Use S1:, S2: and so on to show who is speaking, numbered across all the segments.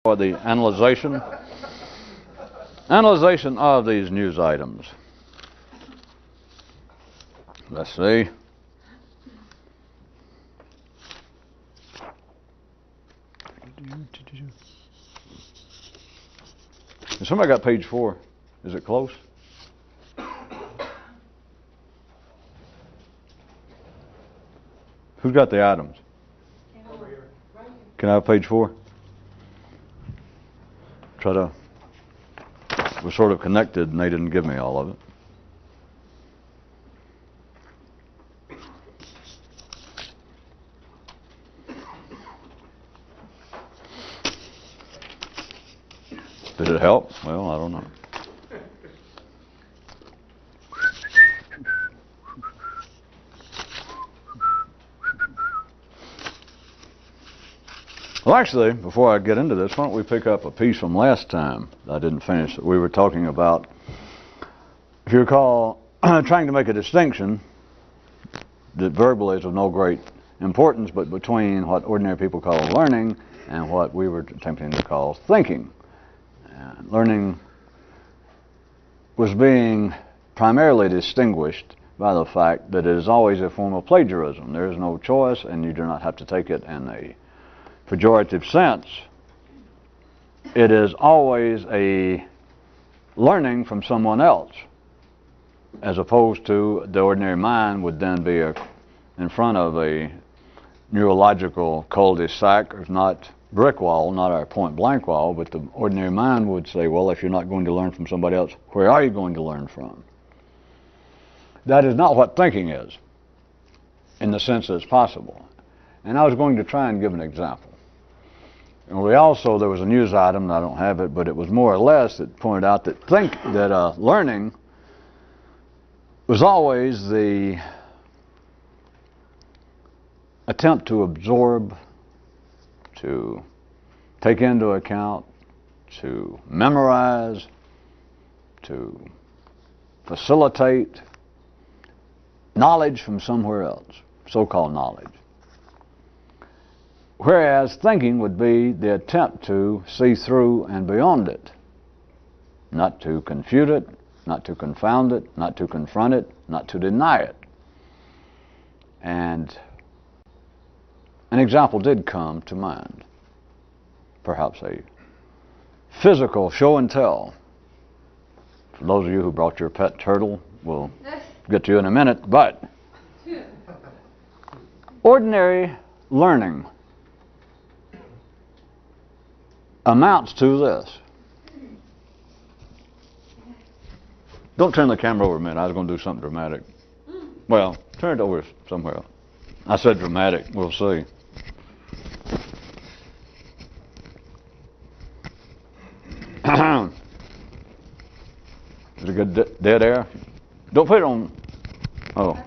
S1: For the analyzation of these news items. Let's see. Has somebody got page 4? Is it close? Who's got the items?
S2: Over here.
S1: Can I have page 4? We're sort of connected and they didn't give me all of it. Did it help? Well, I don't know. Well, actually, before I get into this, why don't we pick up a piece from last time that I didn't finish that we were talking about, if you recall, trying to make a distinction that verbally is of no great importance, but between what ordinary people call learning and what we were attempting to call thinking. And learning was being primarily distinguished by the fact that it is always a form of plagiarism. There is no choice, and you do not have to take it in a pejorative sense. It is always a learning from someone else, as opposed to the ordinary mind would then be in front of a neurological cul-de-sac, or not brick wall, not our point blank wall, but the ordinary mind would say, well, if you're not going to learn from somebody else, where are you going to learn from? That is not what thinking is, in the sense that it's possible. And I was going to try and give an example. And there was a news item, and I don't have it, but it was more or less that pointed out that learning was always the attempt to absorb, to take into account, to memorize, to facilitate knowledge from somewhere else, so-called knowledge. Whereas thinking would be the attempt to see through and beyond it, not to confute it, not to confound it, not to confront it, not to deny it. And an example did come to mind, perhaps a physical show and tell. For those of you who brought your pet turtle, we'll get to you in a minute, but ordinary learning amounts to this. Don't turn the camera over a minute. I was going to do something dramatic. Well, turn it over somewhere else. I said dramatic. We'll see. Is it good dead air? Don't put it on. Oh.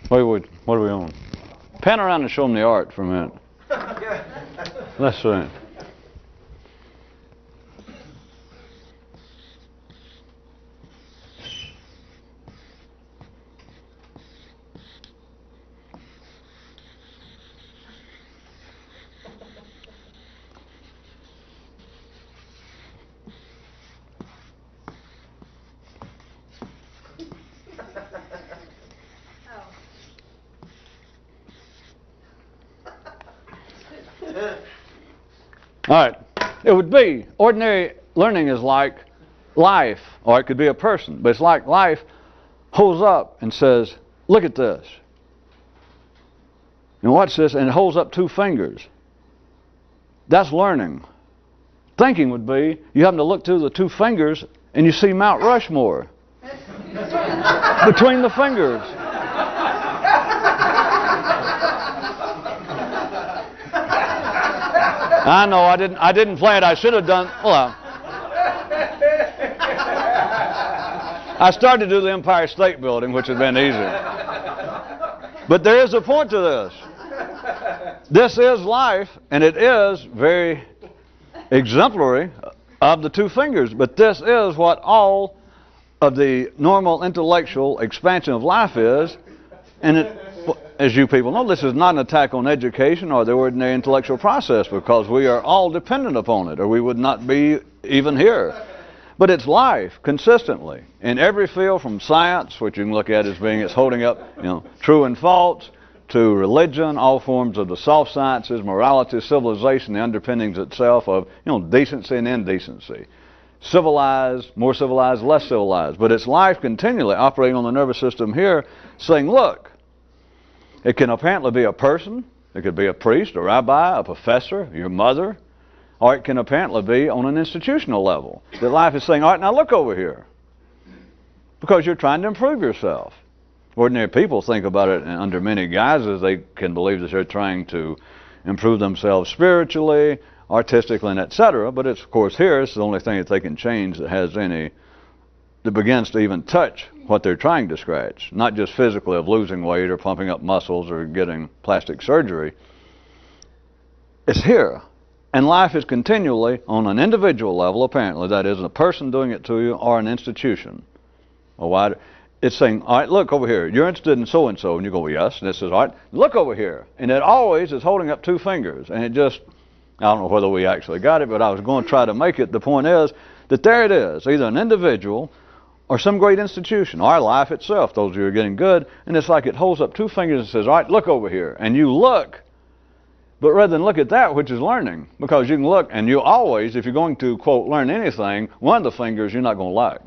S1: Wait, what are we on? Pan around and show them the art for a minute. Let's see. All right. It would be, ordinary learning is like life, or it could be a person, but it's like life holds up and says, look at this. And watch this, and it holds up 2 fingers. That's learning. Thinking would be, you happen to look through the 2 fingers and you see Mount Rushmore between the fingers. I know I didn't play it. I should have done. Well, I started to do the Empire State Building, which had been easy. But there is a point to this. This is life, and it is very exemplary of the 2 fingers. But this is what all of the normal intellectual expansion of life is, and as you people know, this is not an attack on education or the ordinary intellectual process, because we are all dependent upon it, or we would not be even here. But it's life, consistently, in every field, from science, which you can look at as being it's holding up, true and false, to religion, all forms of the soft sciences, morality, civilization, the underpinnings itself of, decency and indecency. Civilized, more civilized, less civilized. But it's life continually operating on the nervous system here, saying, look, it can apparently be a person, it could be a priest, a rabbi, a professor, your mother, or it can apparently be on an institutional level. That life is saying, all right, now look over here. Because you're trying to improve yourself. Ordinary people think about it under many guises. They can believe that they're trying to improve themselves spiritually, artistically, and etc. But it's, of course, here, it's the only thing that they can change that has any, that begins to even touch what they're trying to scratch. Not just physically of losing weight or pumping up muscles or getting plastic surgery. It's here. And life is continually, on an individual level, apparently, that is, a person doing it to you or an institution. Or wider. It's saying, all right, look over here. You're interested in so-and-so. And you go, well, yes. And it says, all right, look over here. And it always is holding up two fingers. And it just, I don't know whether we actually got it, but I was going to try to make it. The point is that there it is, either an individual or some great institution, or life itself, those of you who are getting good. And it's like it holds up two fingers and says, all right, look over here. And you look. But rather than look at that, which is learning, because you can look, and you always, if you're going to, quote, learn anything, one of the fingers you're not going to like.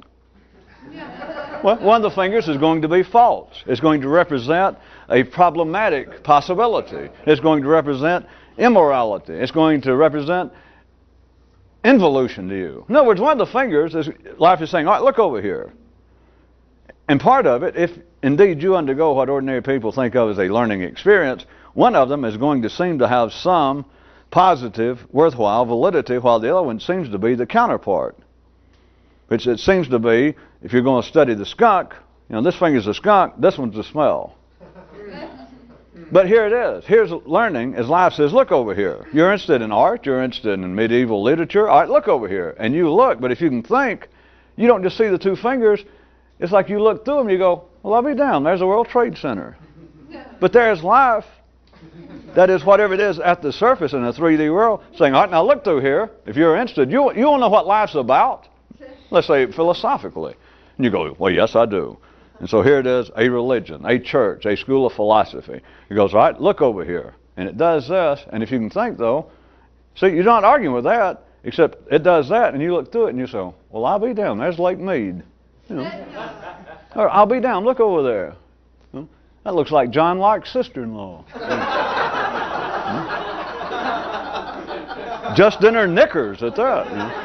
S1: Well, one of the fingers is going to be false. It's going to represent a problematic possibility. It's going to represent immorality. It's going to represent involution to you. In other words, one of the fingers, is life is saying, all right, look over here. And part of it, if indeed you undergo what ordinary people think of as a learning experience, one of them is going to seem to have some positive, worthwhile validity, while the other one seems to be the counterpart. Which it seems to be, if you're going to study the skunk, this finger's the skunk, this one's the smell. But here it is. Here's learning, as life says, look over here. You're interested in art, you're interested in medieval literature, all right, look over here. And you look, but if you can think, you don't just see the two fingers. It's like you look through them, you go, well, I'll be damned, there's the World Trade Center. But there's life. That is whatever it is at the surface in a 3D world, saying, all right, now look through here. If you're interested, you want to know what life's about? Let's say philosophically. And you go, well, yes, I do. And so here it is, a religion, a church, a school of philosophy. It goes, all right, look over here. And it does this. And if you can think, though, see, you're not arguing with that, except it does that. And you look through it and you say, well, I'll be down. There's Lake Mead. Or I'll be down. Look over there. That looks like John Locke's sister-in-law. Just in her knickers at that.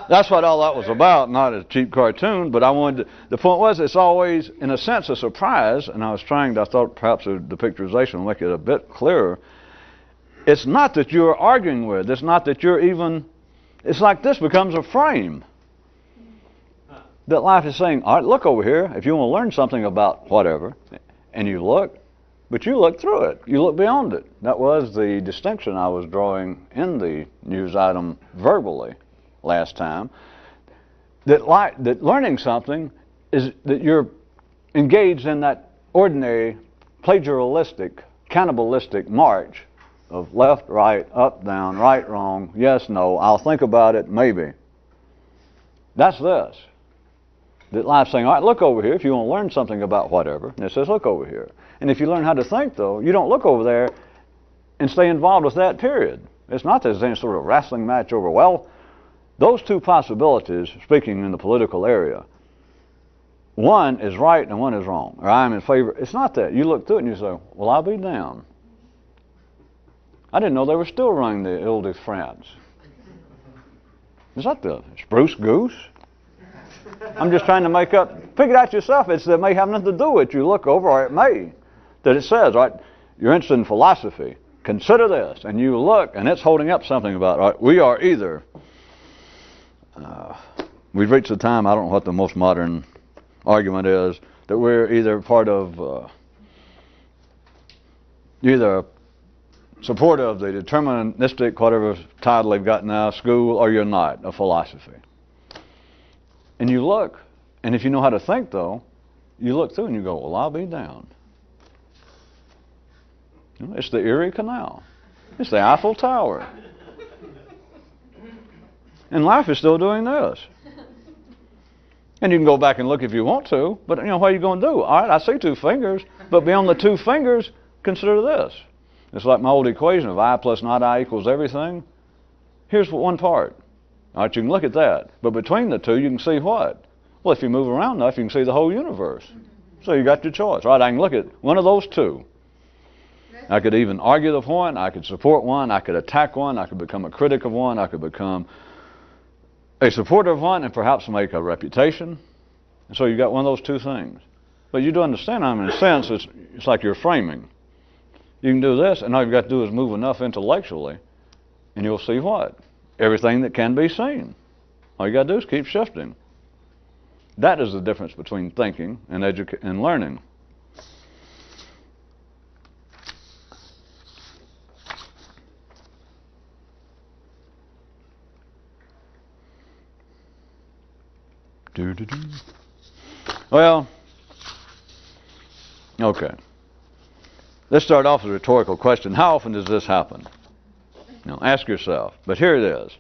S1: That's what all that was about, not a cheap cartoon, but I wanted to, the point was it's always, in a sense, a surprise, and I thought perhaps the picturization will make it a bit clearer. It's not that you're arguing with, it's not that you're even, it's like this becomes a frame. That life is saying, all right, look over here, if you want to learn something about whatever, and you look, but you look through it, you look beyond it. That was the distinction I was drawing in the news item verbally last time, that learning something is that you're engaged in that ordinary plagiaristic, cannibalistic march of left, right, up, down, right, wrong, yes, no, I'll think about it, maybe. That's this. That life's saying, all right, look over here if you want to learn something about whatever. And it says, look over here. And if you learn how to think, though, you don't look over there and stay involved with that period. It's not that there's any sort of wrestling match over, well, those two possibilities, speaking in the political area, one is right and one is wrong, or I'm in favor. It's not that. You look through it and you say, well, I'll be down. I didn't know they were still running the Ile-de-France. Is that the spruce goose? I'm just trying to pick it out yourself. It may have nothing to do with it. You look over, or it may. That it says, right, you're interested in philosophy. Consider this. And you look, and it's holding up something about, right, we are either, we've reached the time, I don't know what the most modern argument is, that we're either part of, either support of the deterministic, whatever title they've got now, school, or you're not, of philosophy. And you look, And if you know how to think, though, you look through and you go, well, I'll be damned. It's the Erie Canal. It's the Eiffel Tower. And life is still doing this. And you can go back and look if you want to, but what are you going to do? All right, I see 2 fingers, but beyond the 2 fingers, consider this. It's like my old equation of I plus not I equals everything. Here's one part. All right, you can look at that. But between the 2, you can see what? Well, if you move around enough, you can see the whole universe. So you got your choice. Right, I can look at one of those 2. I could even argue the point. I could support one. I could attack one. I could become a critic of one. I could become a supporter of one and perhaps make a reputation. And so you got one of those 2 things. But you do understand, in a sense, it's like you're framing. You can do this, and all you've got to do is move enough intellectually, and you'll see what? Everything that can be seen. All you got to do is keep shifting. That is the difference between thinking and learning. Well, okay. Let's start off with a rhetorical question. How often does this happen? Ask yourself. But here it is.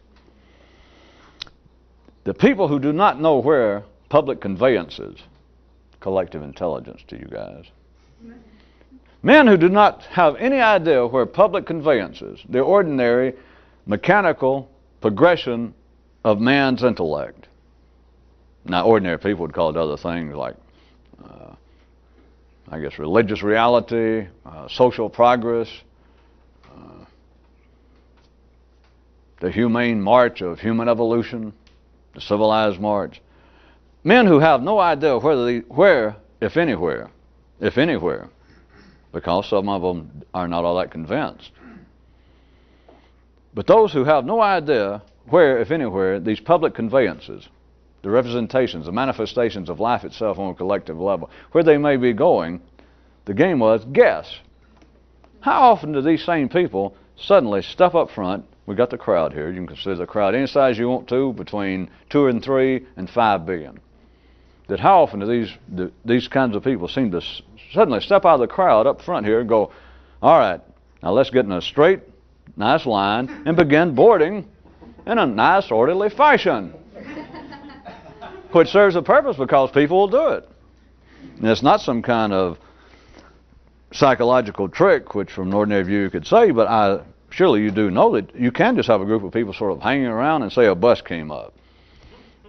S1: The people who do not know where public conveyances, collective intelligence to you guys. Men who do not have any idea where public conveyances, the ordinary mechanical progression of man's intellect. Now, ordinary people would call it other things like, I guess, religious reality, social progress, the humane march of human evolution, the civilized march. Men who have no idea where, if anywhere, because some of them are not all that convinced. But those who have no idea where, if anywhere, these public conveyances, the representations, the manifestations of life itself on a collective level, where they may be going, the game was guess. How often do these same people suddenly step up front? We got the crowd here. You can consider the crowd any size you want to, between 2 and 3 and 5 billion. That how often do these kinds of people seem to suddenly step out of the crowd up front here and go, all right, now let's get in a straight, nice line and begin boarding in a nice, orderly fashion. Which serves a purpose because people will do it. And it's not some kind of psychological trick, which from an ordinary view you could say, but surely you do know that you can just have a group of people sort of hanging around and say a bus came up.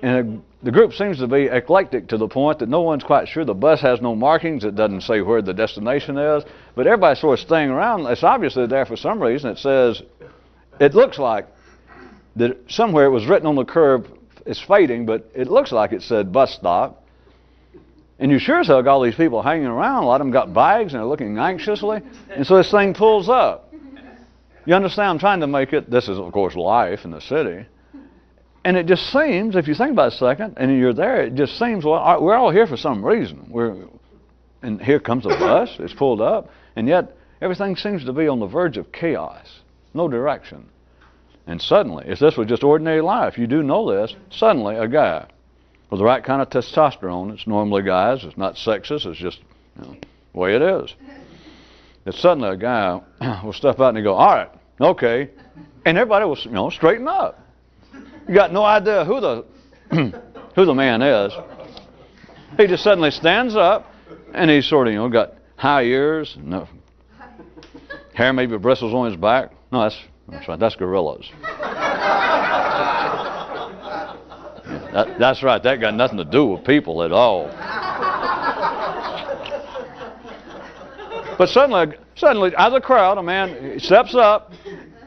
S1: And the group seems to be eclectic to the point that no one's quite sure. The bus has no markings. It doesn't say where the destination is. But everybody's sort of staying around. It's obviously there for some reason. It says, it looks like that somewhere it was written on the curb. It's fading, but it looks like it said bus stop. And you sure as hell got all these people hanging around. A lot of them got bags and they're looking anxiously. And so this thing pulls up. You understand? I'm trying to make it, this is of course life in the city. And it just seems, if you think about it a second, and you're there, it just seems, well, we're all here for some reason. And here comes a bus, it's pulled up, and yet everything seems to be on the verge of chaos. No direction. And suddenly, if this was just ordinary life, you do know this, suddenly a guy with the right kind of testosterone, it's normally guys, it's not sexist, it's just the way it is. That suddenly a guy will step out and he'll go, all right, okay. And everybody will straighten up. You got no idea who the man is. He just suddenly stands up and he's sort of, got high ears, no hair maybe bristles on his back. No, that's right, that's gorillas. That's right, that got nothing to do with people at all. But suddenly out of the crowd, a man steps up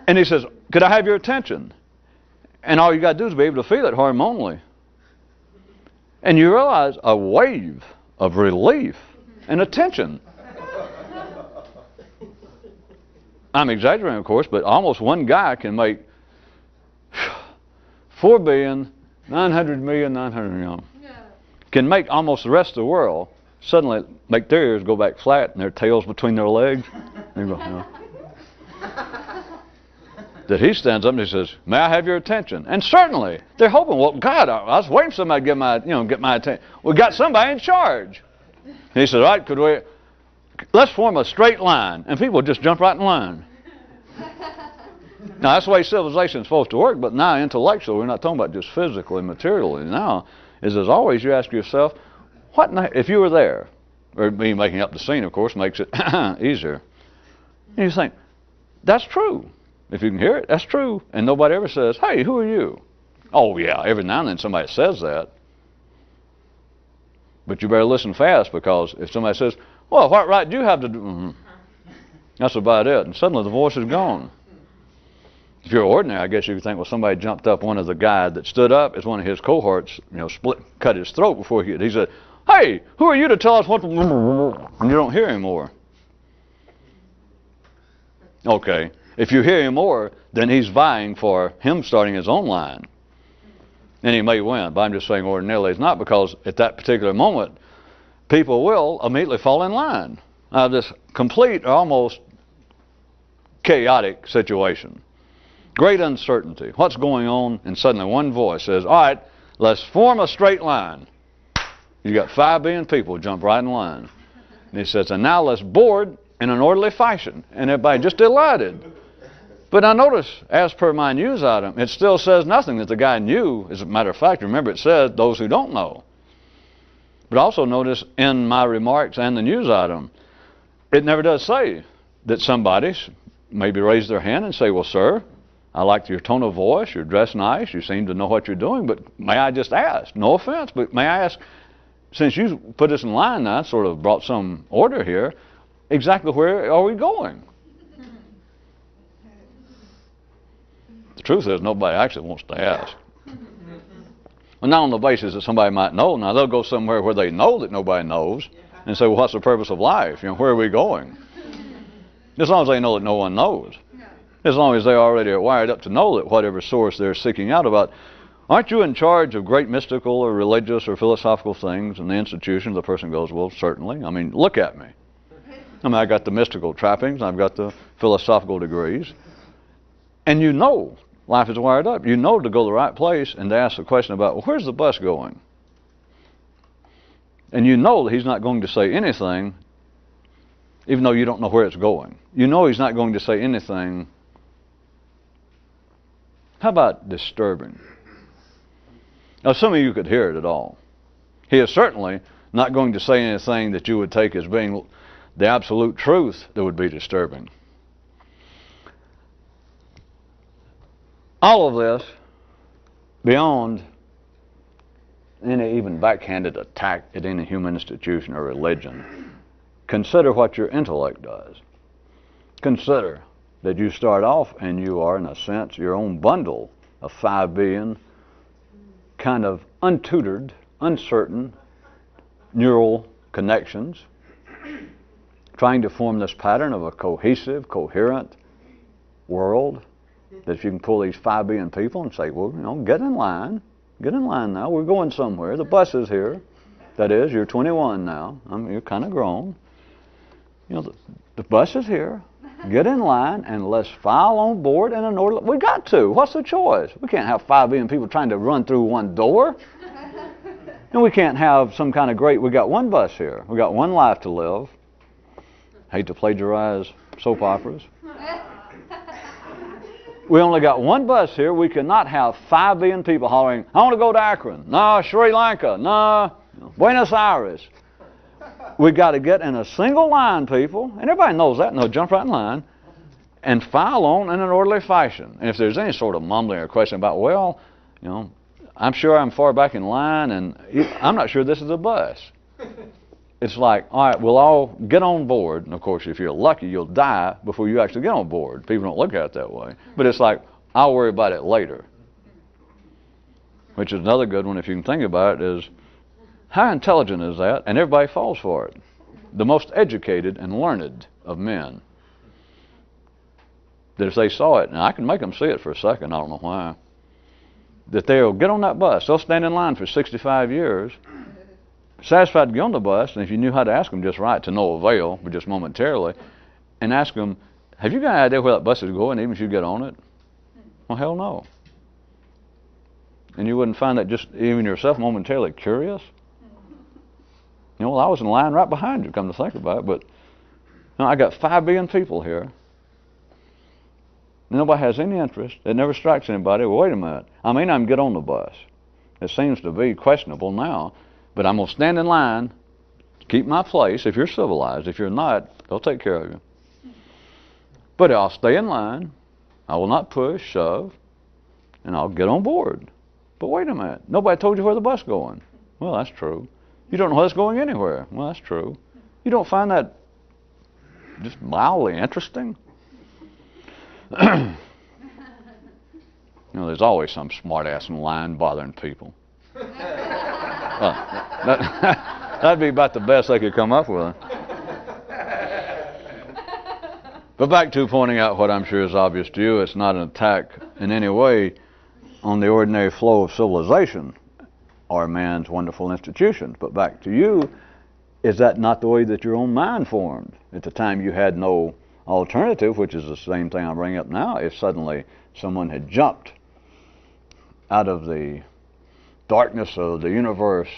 S1: and he says, could I have your attention? And all you got to do is be able to feel it hormonally. And you realize a wave of relief and attention. I'm exaggerating, of course, but almost one guy can make 4,900,000,900, can make almost the rest of the world suddenly make their ears go back flat and their tails between their legs. They go, that he stands up and he says, "May I have your attention?" And certainly, they're hoping, well, God, I was waiting for somebody to get my attention. We got somebody in charge. And he said, "All right, let's form a straight line." And people just jump right in line. Now, that's the way civilization is supposed to work, but now intellectually, we're not talking about just physically, materially. Now, as always, you ask yourself, if you were there, or me making up the scene, of course, makes it easier. And you think, that's true. If you can hear it, that's true. And nobody ever says, "Hey, who are you?" Oh, yeah, every now and then somebody says that. But you better listen fast, because if somebody says, "Well, what right do you have to do?" That's about it. And suddenly the voice is gone. If you're ordinary, I guess you could think, well, somebody jumped up. One of the guy that stood up as one of his cohorts, cut his throat before he said, "Hey, who are you to tell us what to..." And you don't hear him more. Okay, if you hear him more, then he's vying for him starting his own line. And he may win, but I'm just saying ordinarily it's not, because at that particular moment, people will immediately fall in line. This complete or almost chaotic situation. Great uncertainty. What's going on? And suddenly one voice says, "All right, let's form a straight line." You got 5 billion people jump right in line. And he says, "And now let's board in an orderly fashion." And everybody just delighted. But now notice, as per my news item, it still says nothing that the guy knew. As a matter of fact, remember it said those who don't know. But also notice in my remarks and the news item, it never does say that somebody maybe raise their hand and say, "Well, sir, I like your tone of voice, you're dressed nice, you seem to know what you're doing, but may I just ask?" No offense, but may I ask, since you put us in line now, sort of brought some order here, exactly where are we going? The truth is, nobody actually wants to ask. Well, not on the basis that somebody might know. Now, they'll go somewhere where they know that nobody knows and say, "Well, what's the purpose of life? Where are we going?" As long as they know that no one knows. As long as they already are wired up to know that whatever source they're seeking out about, aren't you in charge of great mystical or religious or philosophical things in the institution? The person goes, "Well, certainly. I mean, look at me. I got the mystical trappings, I've got the philosophical degrees." And you know life is wired up. You know to go to the right place and to ask the question about, well, where's the bus going? And you know that he's not going to say anything, even though you don't know where it's going. You know he's not going to say anything. How about disturbing? Now, some of you could hear it at all. He is certainly not going to say anything that you would take as being the absolute truth that would be disturbing. All of this, beyond any even backhanded attack at any human institution or religion, consider what your intellect does. Consider that you start off and you are, in a sense, your own bundle of 5 billion kind of untutored, uncertain neural connections, trying to form this pattern of a cohesive, coherent world, that if you can pull these 5 billion people and say, "Well, get in line now, we're going somewhere, the bus is here." That is, you're 21 now, you're kind of grown. The bus is here. Get in line and let's file on board in an order. We got to. What's the choice? We can't have 5 billion people trying to run through one door. And we can't have some kind of we got one bus here. We got one life to live. Hate to plagiarize soap operas. We only got one bus here. We cannot have 5 billion people hollering, "I want to go to Akron." No, Sri Lanka. No, Buenos Aires. We got to get in a single line, people, and everybody knows that, and they'll jump right in line and file on in an orderly fashion. And if there's any sort of mumbling or question about, well, I'm sure I'm far back in line, and I'm not sure this is a bus. It's like, all right, we'll all get on board. And of course, if you're lucky, you'll die before you actually get on board. People don't look at it that way. But it's like, I'll worry about it later. Which is another good one, if you can think about it, is how intelligent is that? And everybody falls for it. The most educated and learned of men. That if they saw it, and I can make them see it for a second, I don't know why, that they'll get on that bus. They'll stand in line for 65 years, satisfied to get on the bus, and if you knew how to ask them just right, to no avail, but just momentarily, and ask them, "Have you got an idea where that bus is going, even if you get on it?" Well, hell no. And you wouldn't find that just even yourself momentarily curious? You know, well, I was in line right behind you, come to think about it, but I got 5 billion people here. Nobody has any interest. It never strikes anybody. Well, wait a minute. I may not get on the bus. It seems to be questionable now, but I'm going to stand in line, keep my place. If you're civilized, if you're not, they'll take care of you. But I'll stay in line. I will not push, shove, and I'll get on board. But wait a minute. Nobody told you where the bus is going. Well, that's true. You don't know where it's going anywhere. Well, that's true. You don't find that just mildly interesting? You know, there's always some smartass in line bothering people. That'd be about the best they could come up with. But back to pointing out what I'm sure is obvious to you, it's not an attack in any way on the ordinary flow of civilization or man's wonderful institutions. But back to you, is that not the way that your own mind formed? At the time you had no alternative, which is the same thing I'm bringing up now, if suddenly someone had jumped out of the darkness of the universe,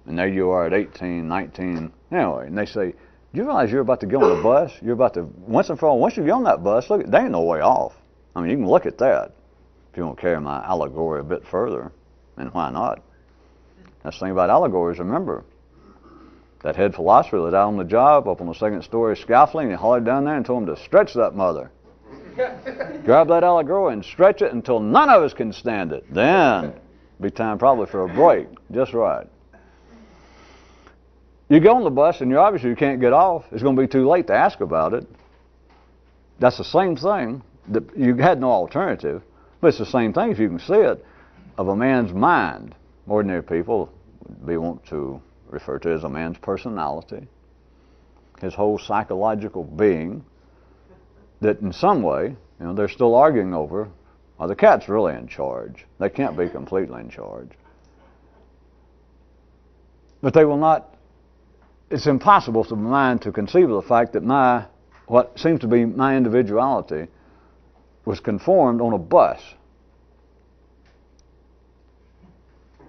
S1: and there you are at 18, 19, anyway, and they say, do you realize you're about to get on the bus? You're about to, once and for all, once you get on that bus, look, there ain't no way off. I mean, you can look at that if you want to carry my allegory a bit further, and why not? That's the thing about allegories, remember. That head philosopher was out on the job, up on the second story scaffolding, and he hollered down there and told him to stretch that mother. Grab that allegory and stretch it until none of us can stand it. Then be time probably for a break. Just right. You go on the bus and you obviously can't get off. It's going to be too late to ask about it. That's the same thing. You had no alternative, but it's the same thing, if you can see it, of a man's mind. Ordinary people we want to refer to as a man's personality, his whole psychological being, that in some way, you know, they're still arguing over, are the cats really in charge? They can't be completely in charge. But they will not, it's impossible for the mind to conceive of the fact that what seems to be my individuality was conformed on a bus.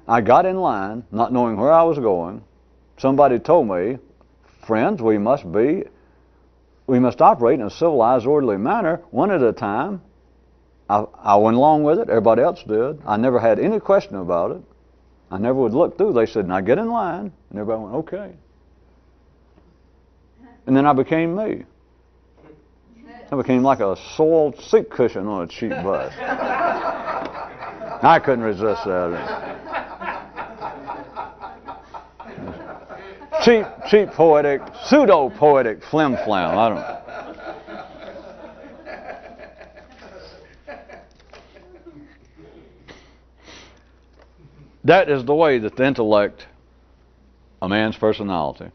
S1: I got in line, not knowing where I was going. Somebody told me, friends, we must operate in a civilized, orderly manner, one at a time. I went along with it. Everybody else did. I never had any question about it. I never would look through. They said, now get in line. And everybody went, okay. And then I became me. I became like a soiled seat cushion on a cheap bus. I couldn't resist that. Cheap poetic, pseudo-poetic flim-flam. I don't know. That is the way that the intellect, a man's personality,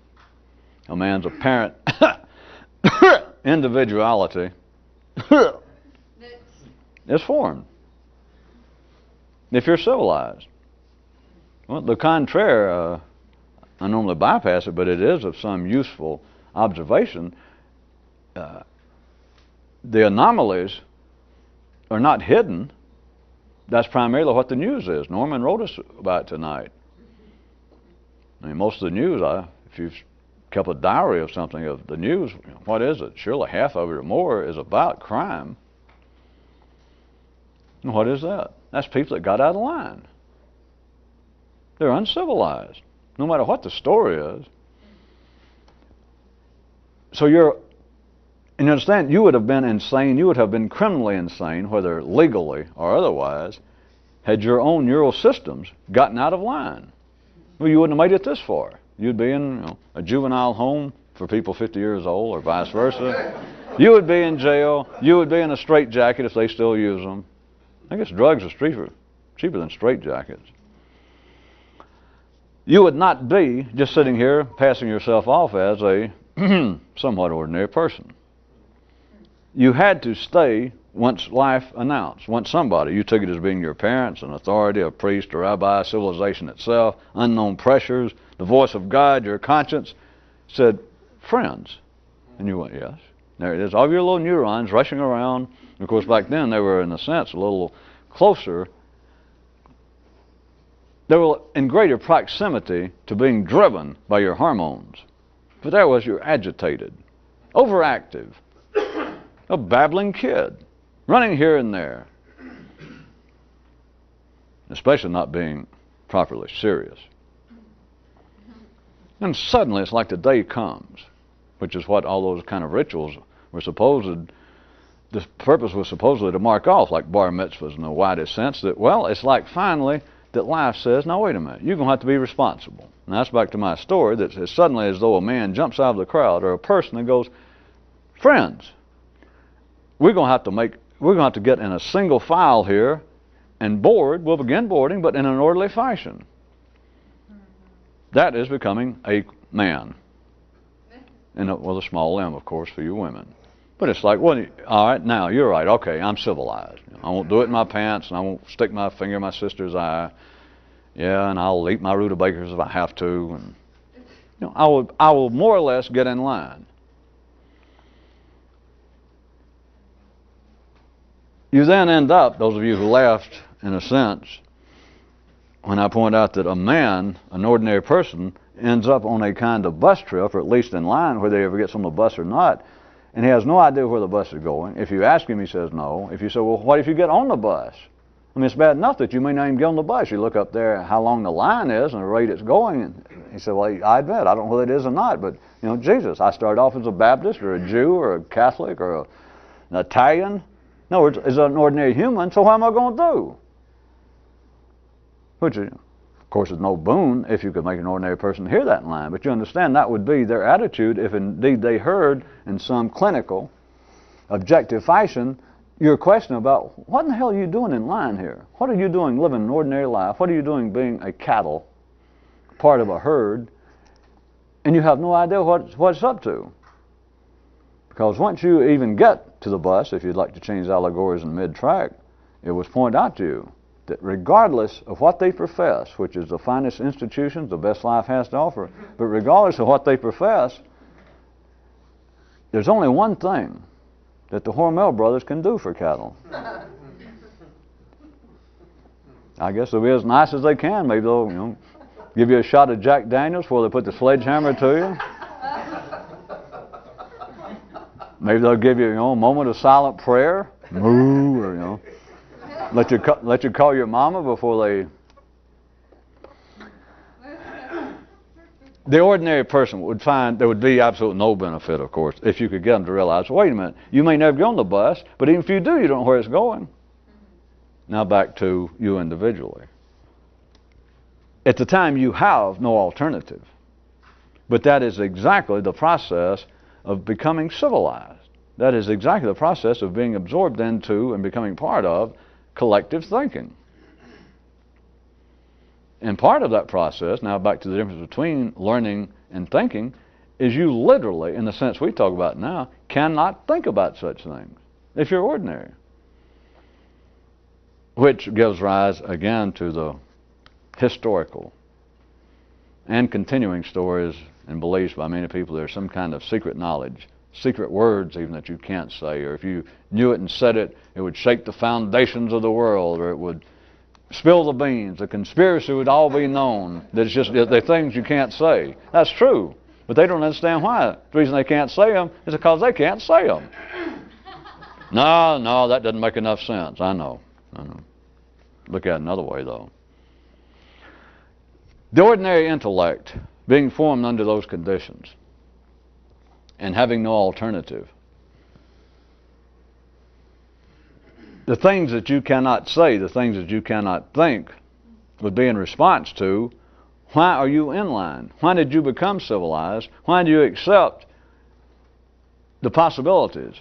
S1: a man's apparent individuality is formed. If you're civilized. Well, the contraire, I normally bypass it, but it is of some useful observation. The anomalies are not hidden. That's primarily what the news is. Norman wrote us about it tonight. I mean, most of the news, if you've kept a diary of something of the news, what is it? Surely half of it or more is about crime. And what is that? That's people that got out of line. They're uncivilized, no matter what the story is. So and you understand, you would have been insane, you would have been criminally insane, whether legally or otherwise, had your own neural systems gotten out of line. Well, you wouldn't have made it this far. You'd be in a juvenile home for people 50 years old or vice versa. You would be in jail. You would be in a straitjacket if they still use them. I guess drugs are cheaper than straitjackets. You would not be just sitting here passing yourself off as a somewhat ordinary person. You had to stay once life announced. Once somebody, you took it as being your parents, an authority, a priest, a rabbi, civilization itself, unknown pressures, the voice of God, your conscience, said, friends. And you went, yes. There it is. All your little neurons rushing around. Of course, back then they were, in a sense, a little closer. They were in greater proximity to being driven by your hormones. But there was you're agitated, overactive, a babbling kid, running here and there, especially not being properly serious. And suddenly it's like the day comes, which is what all those kind of rituals were supposed. The purpose was supposedly to mark off, like bar mitzvahs in the widest sense, that, well, it's like finally that life says, now wait a minute, you're going to have to be responsible. And that's back to my story, that it's suddenly as though a man jumps out of the crowd, or a person that goes, friends, we're going to have to get in a single file here and board. We'll begin boarding, but in an orderly fashion. That is becoming a man. And with a small m, of course, for you women. But it's like, well, all right, now, you're right. Okay, I'm civilized. I won't do it in my pants, and I won't stick my finger in my sister's eye. Yeah, and I'll eat my rutabagas if I have to. And I will more or less get in line. You then end up, those of you who laughed, in a sense, when I point out that a man, an ordinary person, ends up on a kind of bus trip, or at least in line, whether he ever gets on the bus or not, and he has no idea where the bus is going. If you ask him, he says no. If you say, well, what if you get on the bus? I mean, it's bad enough that you may not even get on the bus. You look up there how long the line is and the rate it's going, and he said, well, I admit, I don't know whether it is or not, but, Jesus, I started off as a Baptist or a Jew or a Catholic or an Italian. No, it's an ordinary human, so what am I going to do? Which, of course, is no boon if you could make an ordinary person hear that in line. But you understand that would be their attitude if indeed they heard in some clinical, objective fashion your question about what in the hell are you doing in line here? What are you doing living an ordinary life? What are you doing being a cattle, part of a herd, and you have no idea what it's up to? Because once you even get to the bus, if you'd like to change allegories in mid-track, it was pointed out to you that regardless of what they profess, which is the finest institutions the best life has to offer, but regardless of what they profess, there's only one thing that the Hormel brothers can do for cattle. I guess they'll be as nice as they can. Maybe they'll give you a shot of Jack Daniels before they put the sledgehammer to you. Maybe they'll give you a moment of silent prayer. Moo, or let you call your mama before they. The ordinary person would find there would be absolutely no benefit, of course, if you could get them to realize, wait a minute, you may never get on the bus, but even if you do, you don't know where it's going. Now back to you individually. At the time, you have no alternative. But that is exactly the process of becoming civilized. That is exactly the process of being absorbed into and becoming part of collective thinking. And part of that process, now back to the difference between learning and thinking, is you literally, in the sense we talk about now, cannot think about such things if you're ordinary. Which gives rise, again, to the historical and continuing stories and beliefs by many people there's some kind of secret knowledge, secret words even that you can't say, or if you knew it and said it, it would shake the foundations of the world, or it would spill the beans. The conspiracy would all be known. That it's just they're things you can't say. That's true, but they don't understand why. The reason they can't say them is because they can't say them. No, that doesn't make enough sense. I know. Look at it another way, though. The ordinary intellect, being formed under those conditions and having no alternative, the things that you cannot say, the things that you cannot think, would be in response to, why are you in line? Why did you become civilized? Why do you accept the possibilities?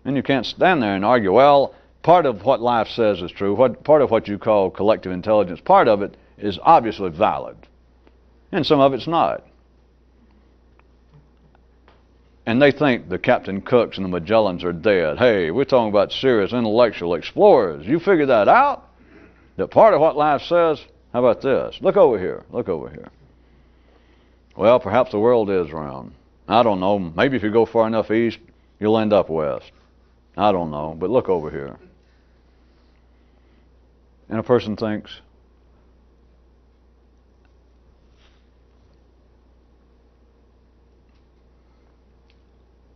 S1: And you can't stand there and argue, well, part of what life says is true, part of what you call collective intelligence, part of it is obviously valid, and some of it's not. And they think the Captain Cooks and the Magellans are dead. Hey, we're talking about serious intellectual explorers. You figure that out? That part of what life says? How about this? Look over here. Look over here. Well, perhaps the world is round. I don't know. Maybe if you go far enough east, you'll end up west. I don't know, but look over here. And a person thinks,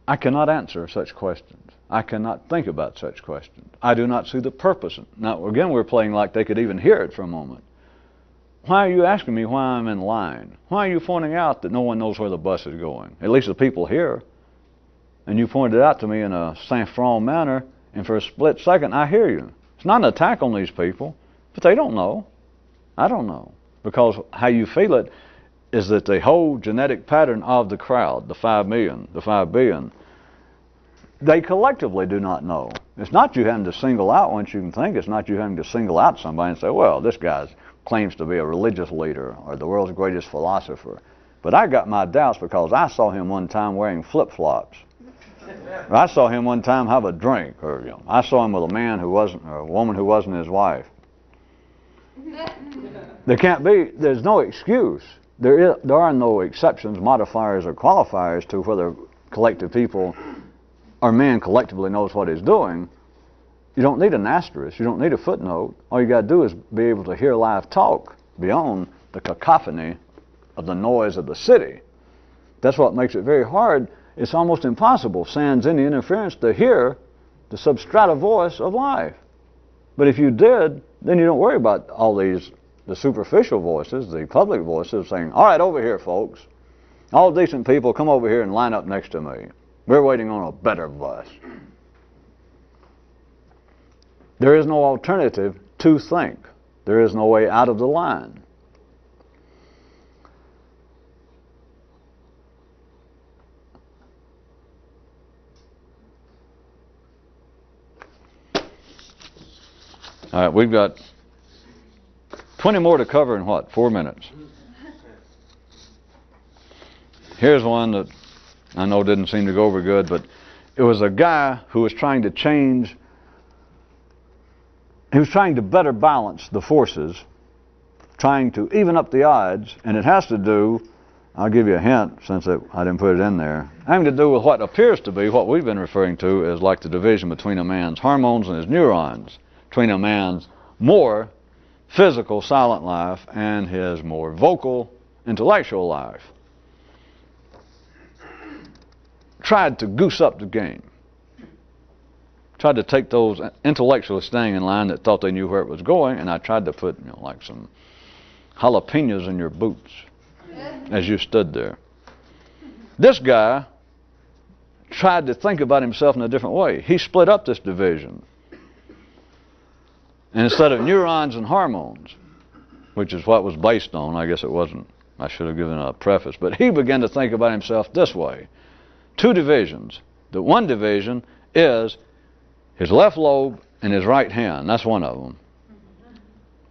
S1: I cannot answer such questions. I cannot think about such questions. I do not see the purpose. Now, again, we're playing like they could even hear it for a moment. Why are you asking me why I'm in line? Why are you pointing out that no one knows where the bus is going? At least the people here. And you pointed it out to me in a sang-froid manner, and for a split second, I hear you. It's not an attack on these people, but they don't know. I don't know. Because how you feel it is that the whole genetic pattern of the crowd, the 5 million, the 5 billion, they collectively do not know. It's not you having to single out once you can think. It's not you having to single out somebody and say, well, this guy claims to be a religious leader or the world's greatest philosopher. But I got my doubts because I saw him one time wearing flip-flops. Or I saw him one time have a drink. Or I saw him with a man who wasn't, or a woman who wasn't his wife. There can't be, there's no excuse. There are no exceptions, modifiers, or qualifiers to whether collective people or man collectively knows what he's doing. You don't need an asterisk. You don't need a footnote. All you got to do is be able to hear live talk beyond the cacophony of the noise of the city. That's what makes it very hard. It's almost impossible, sans any interference, to hear the substrata voice of life. But if you did, then you don't worry about all these, the superficial voices, the public voices saying, all right, over here, folks. All decent people, come over here and line up next to me. We're waiting on a better bus. There is no alternative to think. There is no way out of the line. All right, we've got 20 more to cover in what, 4 minutes? Here's one that I know didn't seem to go over good, but it was a guy who was trying to change, he was trying to better balance the forces, trying to even up the odds, and it has to do, I'll give you a hint since I didn't put it in there, having to do with what appears to be what we've been referring to as like the division between a man's hormones and his neurons, between a man's more physical, silent life and his more vocal, intellectual life. Tried to goose up the game. Tried to take those intellectually staying in line that thought they knew where it was going, and I tried to put, like some jalapenos in your boots as you stood there. This guy tried to think about himself in a different way. He split up this division. And instead of neurons and hormones, which is what was based on, I guess it wasn't, I should have given a preface, but he began to think about himself this way. 2 divisions. The one division is his left lobe and his right hand. That's one of them.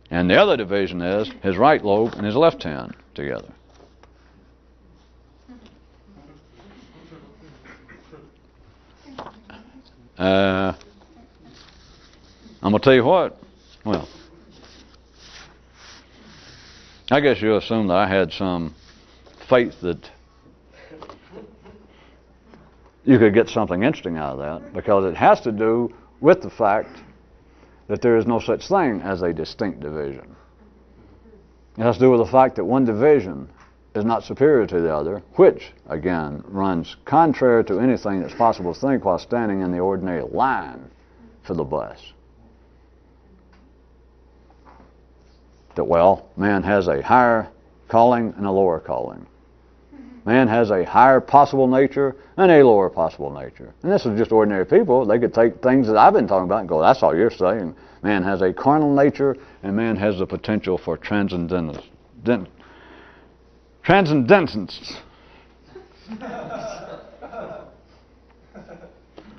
S1: And the other division is his right lobe and his left hand together. I'm going to tell you what. Well, I guess you assume that I had some faith that you could get something interesting out of that, because it has to do with the fact that there is no such thing as a distinct division. It has to do with the fact that one division is not superior to the other, which, again, runs contrary to anything that's possible to think while standing in the ordinary line for the bus. That, well, man has a higher calling and a lower calling. Man has a higher possible nature and a lower possible nature. And this is just ordinary people. They could take things that I've been talking about and go, that's all you're saying. Man has a carnal nature, and man has the potential for transcendence.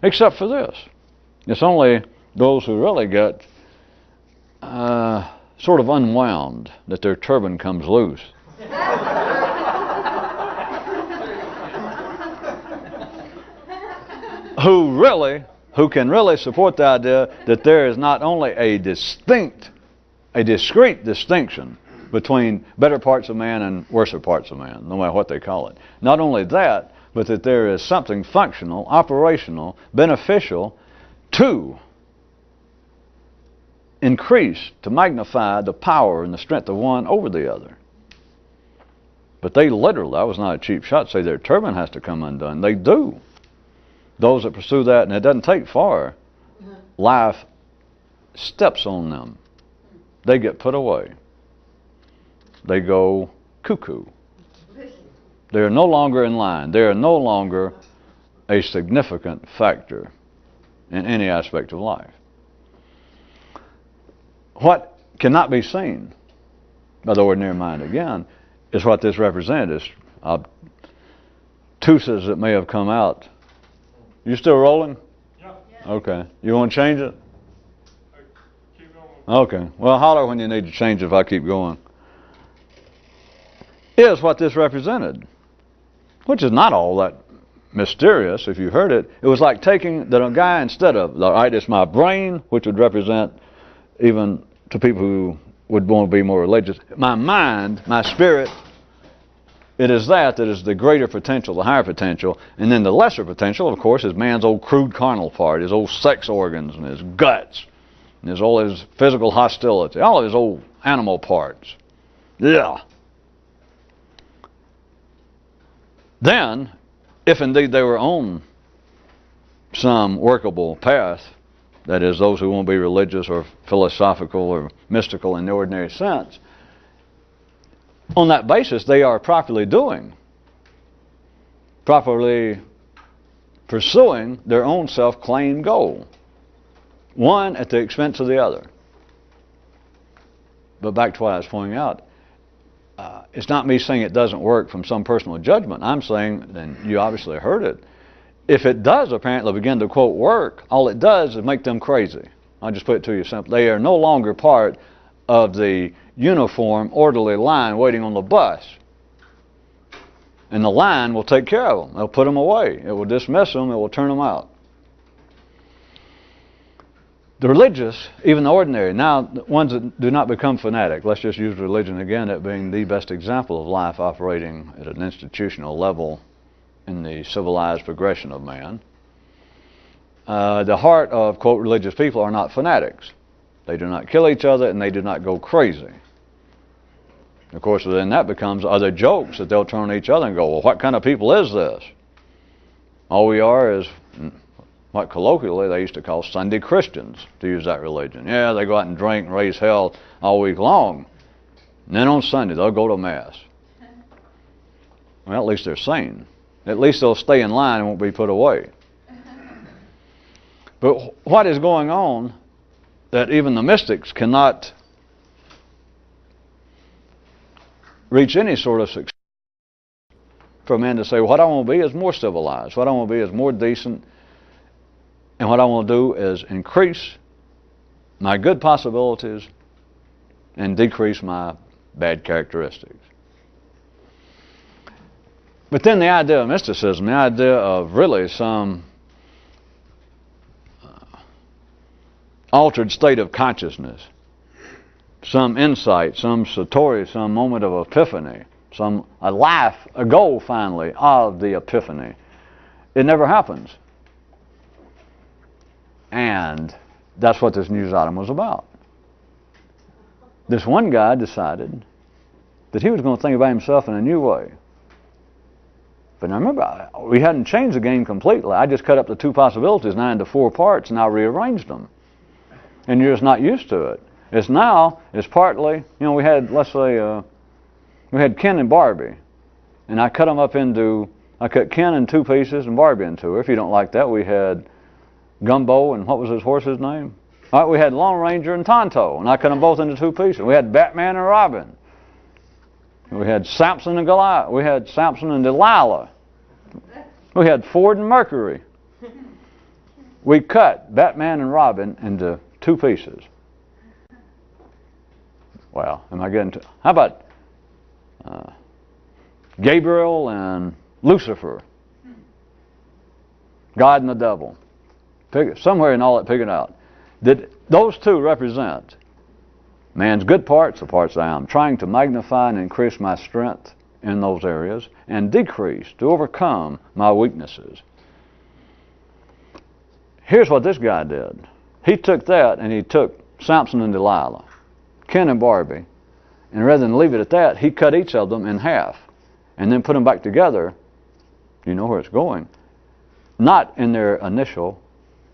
S1: Except for this. It's only those who really get sort of unwound that their turban comes loose. Who can really support the idea that there is not only a discrete distinction between better parts of man and worser parts of man, no matter what they call it. Not only that, but that there is something functional, operational, beneficial to increase, to magnify the power and the strength of one over the other. But they literally, that was not a cheap shot, say their turban has to come undone. They do. Those that pursue that, and it doesn't take far, life steps on them. They get put away. They go cuckoo. They are no longer in line. They are no longer a significant factor in any aspect of life. What cannot be seen by the ordinary mind, again, is what this represented. Is obtuses that may have come out. You still rolling?
S2: Yeah.
S1: Okay. You want to change it?
S2: Keep going.
S1: Okay. Well, holler when you need to change it if I keep going. Is what this represented, which is not all that mysterious if you heard it. It was like taking the guy, instead of, all right, it's my brain, which would represent, even to people who would want to be more religious, my mind, my spirit, it is that is the greater potential, the higher potential. And then the lesser potential, of course, is man's old crude carnal part, his old sex organs and his guts, and all his physical hostility, all of his old animal parts. Yeah. Then, if indeed they were on some workable path, that is, those who won't be religious or philosophical or mystical in the ordinary sense, on that basis they are properly pursuing their own self-claimed goal, one at the expense of the other. But back to what I was pointing out, it's not me saying it doesn't work from some personal judgment. I'm saying, and you obviously heard it, if it does apparently begin to, quote, work, all it does is make them crazy. I'll just put it to you simply. They are no longer part of the uniform, orderly line waiting on the bus. And the line will take care of them. They'll put them away. It will dismiss them. It will turn them out. The religious, even the ordinary, now the ones that do not become fanatic, let's just use religion again, it being the best example of life operating at an institutional level in the civilized progression of man. The heart of, quote, religious people are not fanatics. They do not kill each other and they do not go crazy. Of course, then that becomes other jokes that they'll turn on each other and go, well, what kind of people is this? All we are is what colloquially they used to call Sunday Christians, to use that religion. Yeah, they go out and drink and raise hell all week long. And then on Sunday, they'll go to Mass. Well, at least they're sane. At least they'll stay in line and won't be put away. But what is going on that even the mystics cannot reach any sort of success for a man to say, what I want to be is more civilized, what I want to be is more decent, and what I want to do is increase my good possibilities and decrease my bad characteristics. But then the idea of mysticism, the idea of really some altered state of consciousness, some insight, some satori, some moment of epiphany, a goal finally of the epiphany. It never happens. And that's what this news item was about. This one guy decided that he was going to think about himself in a new way. But now remember, we hadn't changed the game completely. I just cut up the two possibilities now into four parts and I rearranged them. And you're just not used to it. It's partly, we had, let's say, we had Ken and Barbie. And I cut Ken in two pieces and Barbie in two. If you don't like that, we had Gumbo and what was his horse's name? All right, we had Lone Ranger and Tonto, and I cut them both into two pieces. We had Batman and Robin. We had Samson and Goliath. We had Samson and Delilah. We had Ford and Mercury. We cut Batman and Robin into two pieces. Well, am I getting to... How about Gabriel and Lucifer? God and the devil. Somewhere in all that, pick it out. Those two represent man's good parts, the parts that I'm trying to magnify and increase my strength in those areas and decrease, to overcome my weaknesses. Here's what this guy did. He took that and he took Samson and Delilah, Ken and Barbie, and rather than leave it at that, he cut each of them in half and then put them back together. You know where it's going. Not in their initial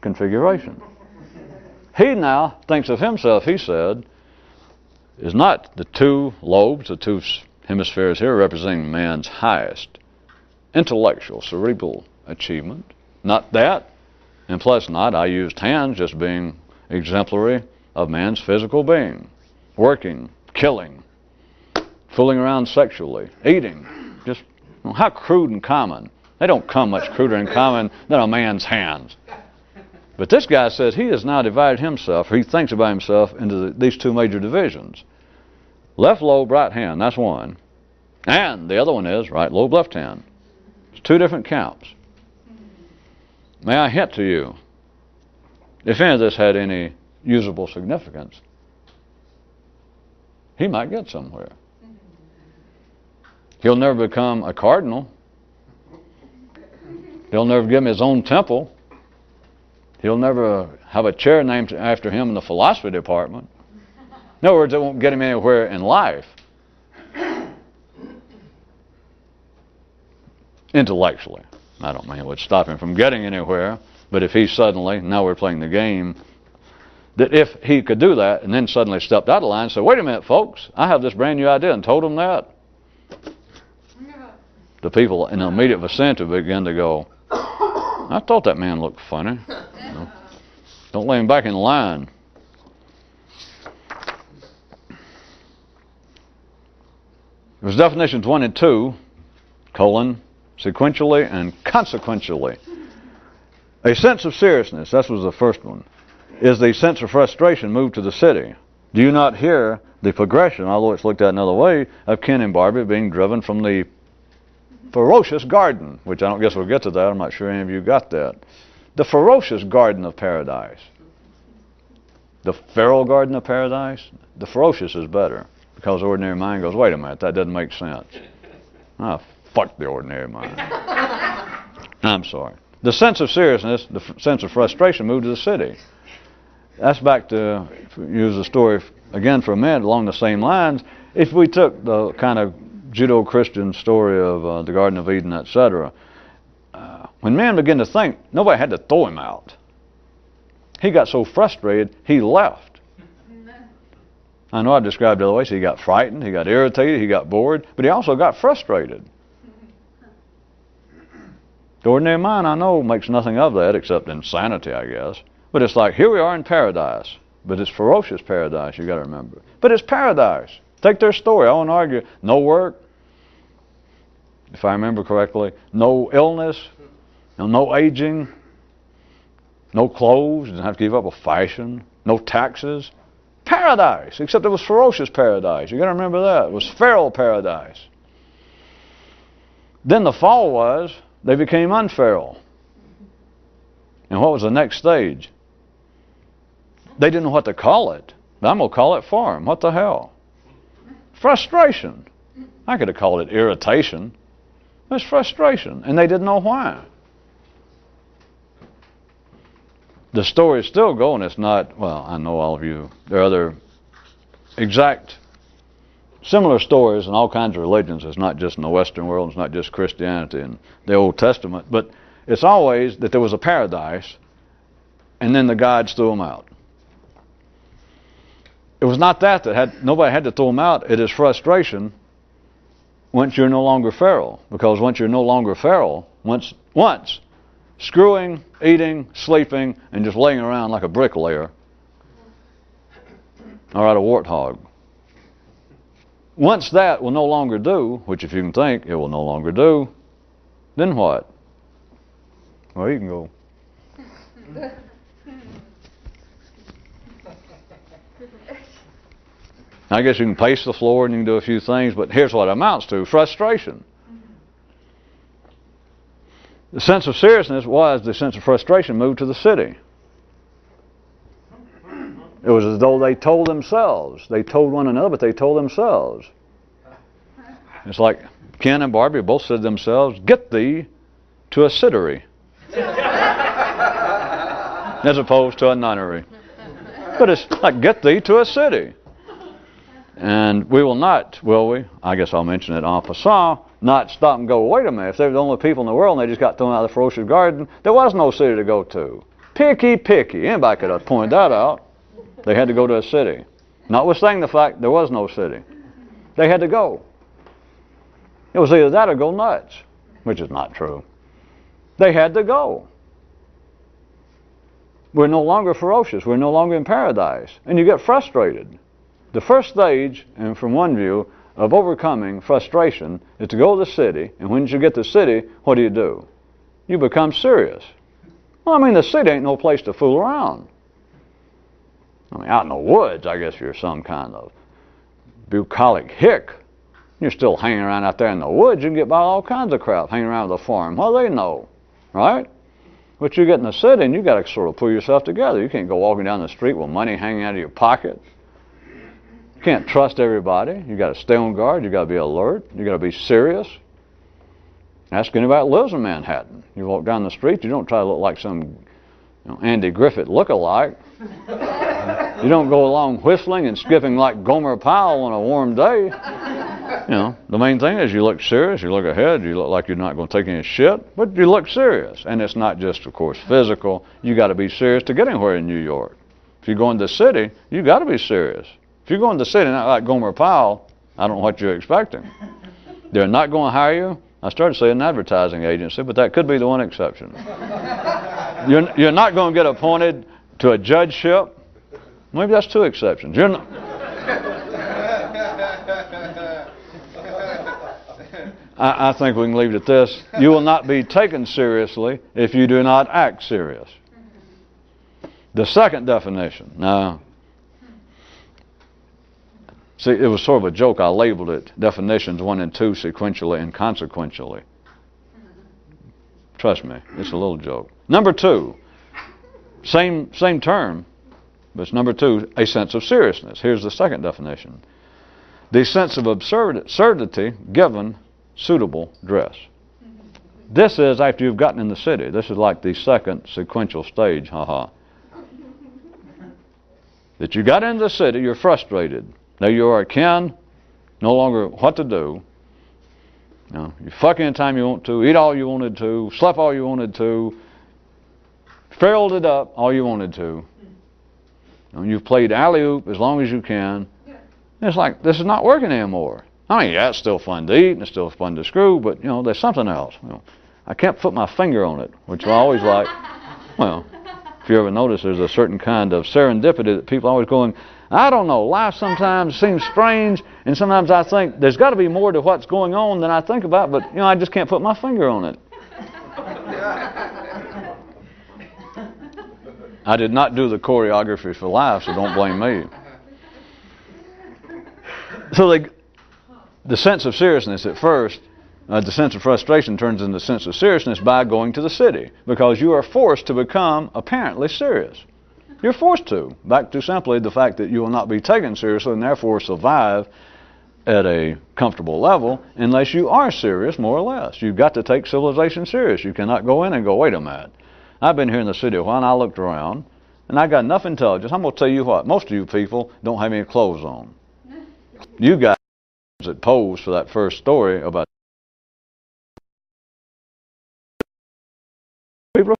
S1: configuration. He now thinks of himself, he said, is not the two lobes, the two hemispheres here representing man's highest intellectual, cerebral achievement. Not that, and plus not, I used hands just being exemplary of man's physical being. Working, killing, fooling around sexually, eating. Just how crude and common. They don't come much cruder and common than a man's hands. But this guy says he has now divided himself, or he thinks about himself, into these two major divisions. Left lobe, right hand, that's one. And the other one is right lobe, left hand. It's two different counts. May I hint to you, if any of this had any usable significance, he might get somewhere. He'll never become a cardinal. He'll never give him his own temple. He'll never have a chair named after him in the philosophy department. In other words, it won't get him anywhere in life. Intellectually. I don't mean it would stop him from getting anywhere, but if he suddenly, now we're playing the game, that if he could do that and then suddenly stepped out of line and said, wait a minute, folks, I have this brand new idea, and told them that, the people in the immediate vicinity begin to go, I thought that man looked funny. You know, don't lay him back in line. It was definitions 1 and 2, sequentially and consequentially. A sense of seriousness, that was the first one, is the sense of frustration moved to the city. Do you not hear the progression, although it's looked at another way, of Ken and Barbie being driven from the ferocious garden, which I don't guess we'll get to that. I'm not sure any of you got that. The ferocious garden of paradise. The feral garden of paradise. The ferocious is better because the ordinary mind goes, wait a minute, that doesn't make sense. Ah, fuck the ordinary mind. I'm sorry. The sense of seriousness, the sense of frustration moved to the city. That's back to, use the story again for a minute along the same lines. If we took the kind of Judeo-Christian story of the Garden of Eden, etc. When man began to think, nobody had to throw him out. He got so frustrated, he left. I know I've described it other ways. He got frightened, he got irritated, he got bored, but he also got frustrated. The ordinary mind, I know, makes nothing of that except insanity, I guess. But it's like, here we are in paradise. But it's ferocious paradise, you got to remember. But it's paradise. Take their story. I won't argue. No work, if I remember correctly. No illness. No aging. No clothes. You didn't have to give up a fashion. No taxes. Paradise. Except it was ferocious paradise. You got to remember that. It was feral paradise. Then the fall was, they became unferal. And what was the next stage? They didn't know what to call it. But I'm going to call it for them. What the hell? Frustration. I could have called it irritation. It was frustration, and they didn't know why. The story is still going. It's not, well, I know all of you. There are other exact similar stories in all kinds of religions. It's not just in the Western world. It's not just Christianity and the Old Testament. But it's always that there was a paradise, and then the gods threw them out. It was not that nobody had to throw them out. It is frustration once you're no longer feral. Because once you're no longer feral, once screwing, eating, sleeping, and just laying around like a bricklayer, or a warthog. Once that will no longer do, which if you can think, it will no longer do, then what? Well, you can go. I guess you can pace the floor and you can do a few things, but here's what it amounts to. Frustration. The sense of seriousness was the sense of frustration moved to the city. It was as though they told themselves. They told one another, but they told themselves. It's like Ken and Barbie both said to themselves, "Get thee to a cittery," as opposed to a nunnery. But it's like, get thee to a city. And we will not, will we? I guess I'll mention it en passant, not stop and go, wait a minute, if they were the only people in the world and they just got thrown out of the ferocious garden, there was no city to go to. Picky. Anybody could have pointed that out. They had to go to a city. Notwithstanding the fact there was no city. They had to go. It was either that or go nuts, which is not true. They had to go. We're no longer ferocious. We're no longer in paradise. And you get frustrated. The first stage, and from one view, of overcoming frustration is to go to the city. And when you get to the city, what do? You become serious. Well, I mean, the city ain't no place to fool around. I mean, out in the woods, I guess you're some kind of bucolic hick. You're still hanging around out there in the woods. You can get by all kinds of crap hanging around with a farm. Well, they know, right? But you get in the city and you got to sort of pull yourself together. You can't go walking down the street with money hanging out of your pocket. You can't trust everybody. You got to stay on guard. You got to be alert. You got to be serious. Ask anybody that lives in Manhattan. You walk down the street, you don't try to look like some Andy Griffith look-alike. You don't go along whistling and skipping like Gomer Pyle on a warm day. The main thing is you look serious, you look ahead, you look like you're not going to take any shit, but you look serious. And it's not just, of course, physical. You got to be serious to get anywhere in New York. If you go into the city, you got to be serious. If you go into the city not like Gomer Pyle, I don't know what you're expecting. They're not going to hire you. I started saying an advertising agency, but that could be the one exception. You're not going to get appointed to a judgeship. Maybe that's two exceptions. You're not. I think we can leave it at this. You will not be taken seriously if you do not act serious. The second definition. Now, see, it was sort of a joke. I labeled it definitions 1 and 2 sequentially and consequentially. Trust me, it's a little joke. Number 2, same term, but it's number 2, a sense of seriousness. Here's the second definition. The sense of absurdity given suitable dress. This is after you've gotten in the city. This is like the second sequential stage, that you got into the city, you're frustrated. Now you are Ken, no longer what to do. You fuck anytime you want to, eat all you wanted to, slept all you wanted to, filled it up all you wanted to. You've played alley-oop as long as you can. It's like, this is not working anymore. I mean, yeah, it's still fun to eat and it's still fun to screw, but, there's something else. I can't put my finger on it, which I always like. Well, if you ever notice, there's a certain kind of serendipity that people are always going, I don't know, life sometimes seems strange, and sometimes I think there's got to be more to what's going on than I think about, but, I just can't put my finger on it. I did not do the choreography for life, so don't blame me. So the sense of seriousness at first, the sense of frustration turns into the sense of seriousness by going to the city, because you are forced to become apparently serious. You're forced to. Back to simply the fact that you will not be taken seriously and therefore survive at a comfortable level unless you are serious, more or less. You've got to take civilization serious. You cannot go in and go, wait a minute. I've been here in the city a while and I looked around and I got enough intelligence. I'm going to tell you what, most of you people don't have any clothes on. You guys that posed for that first story about people.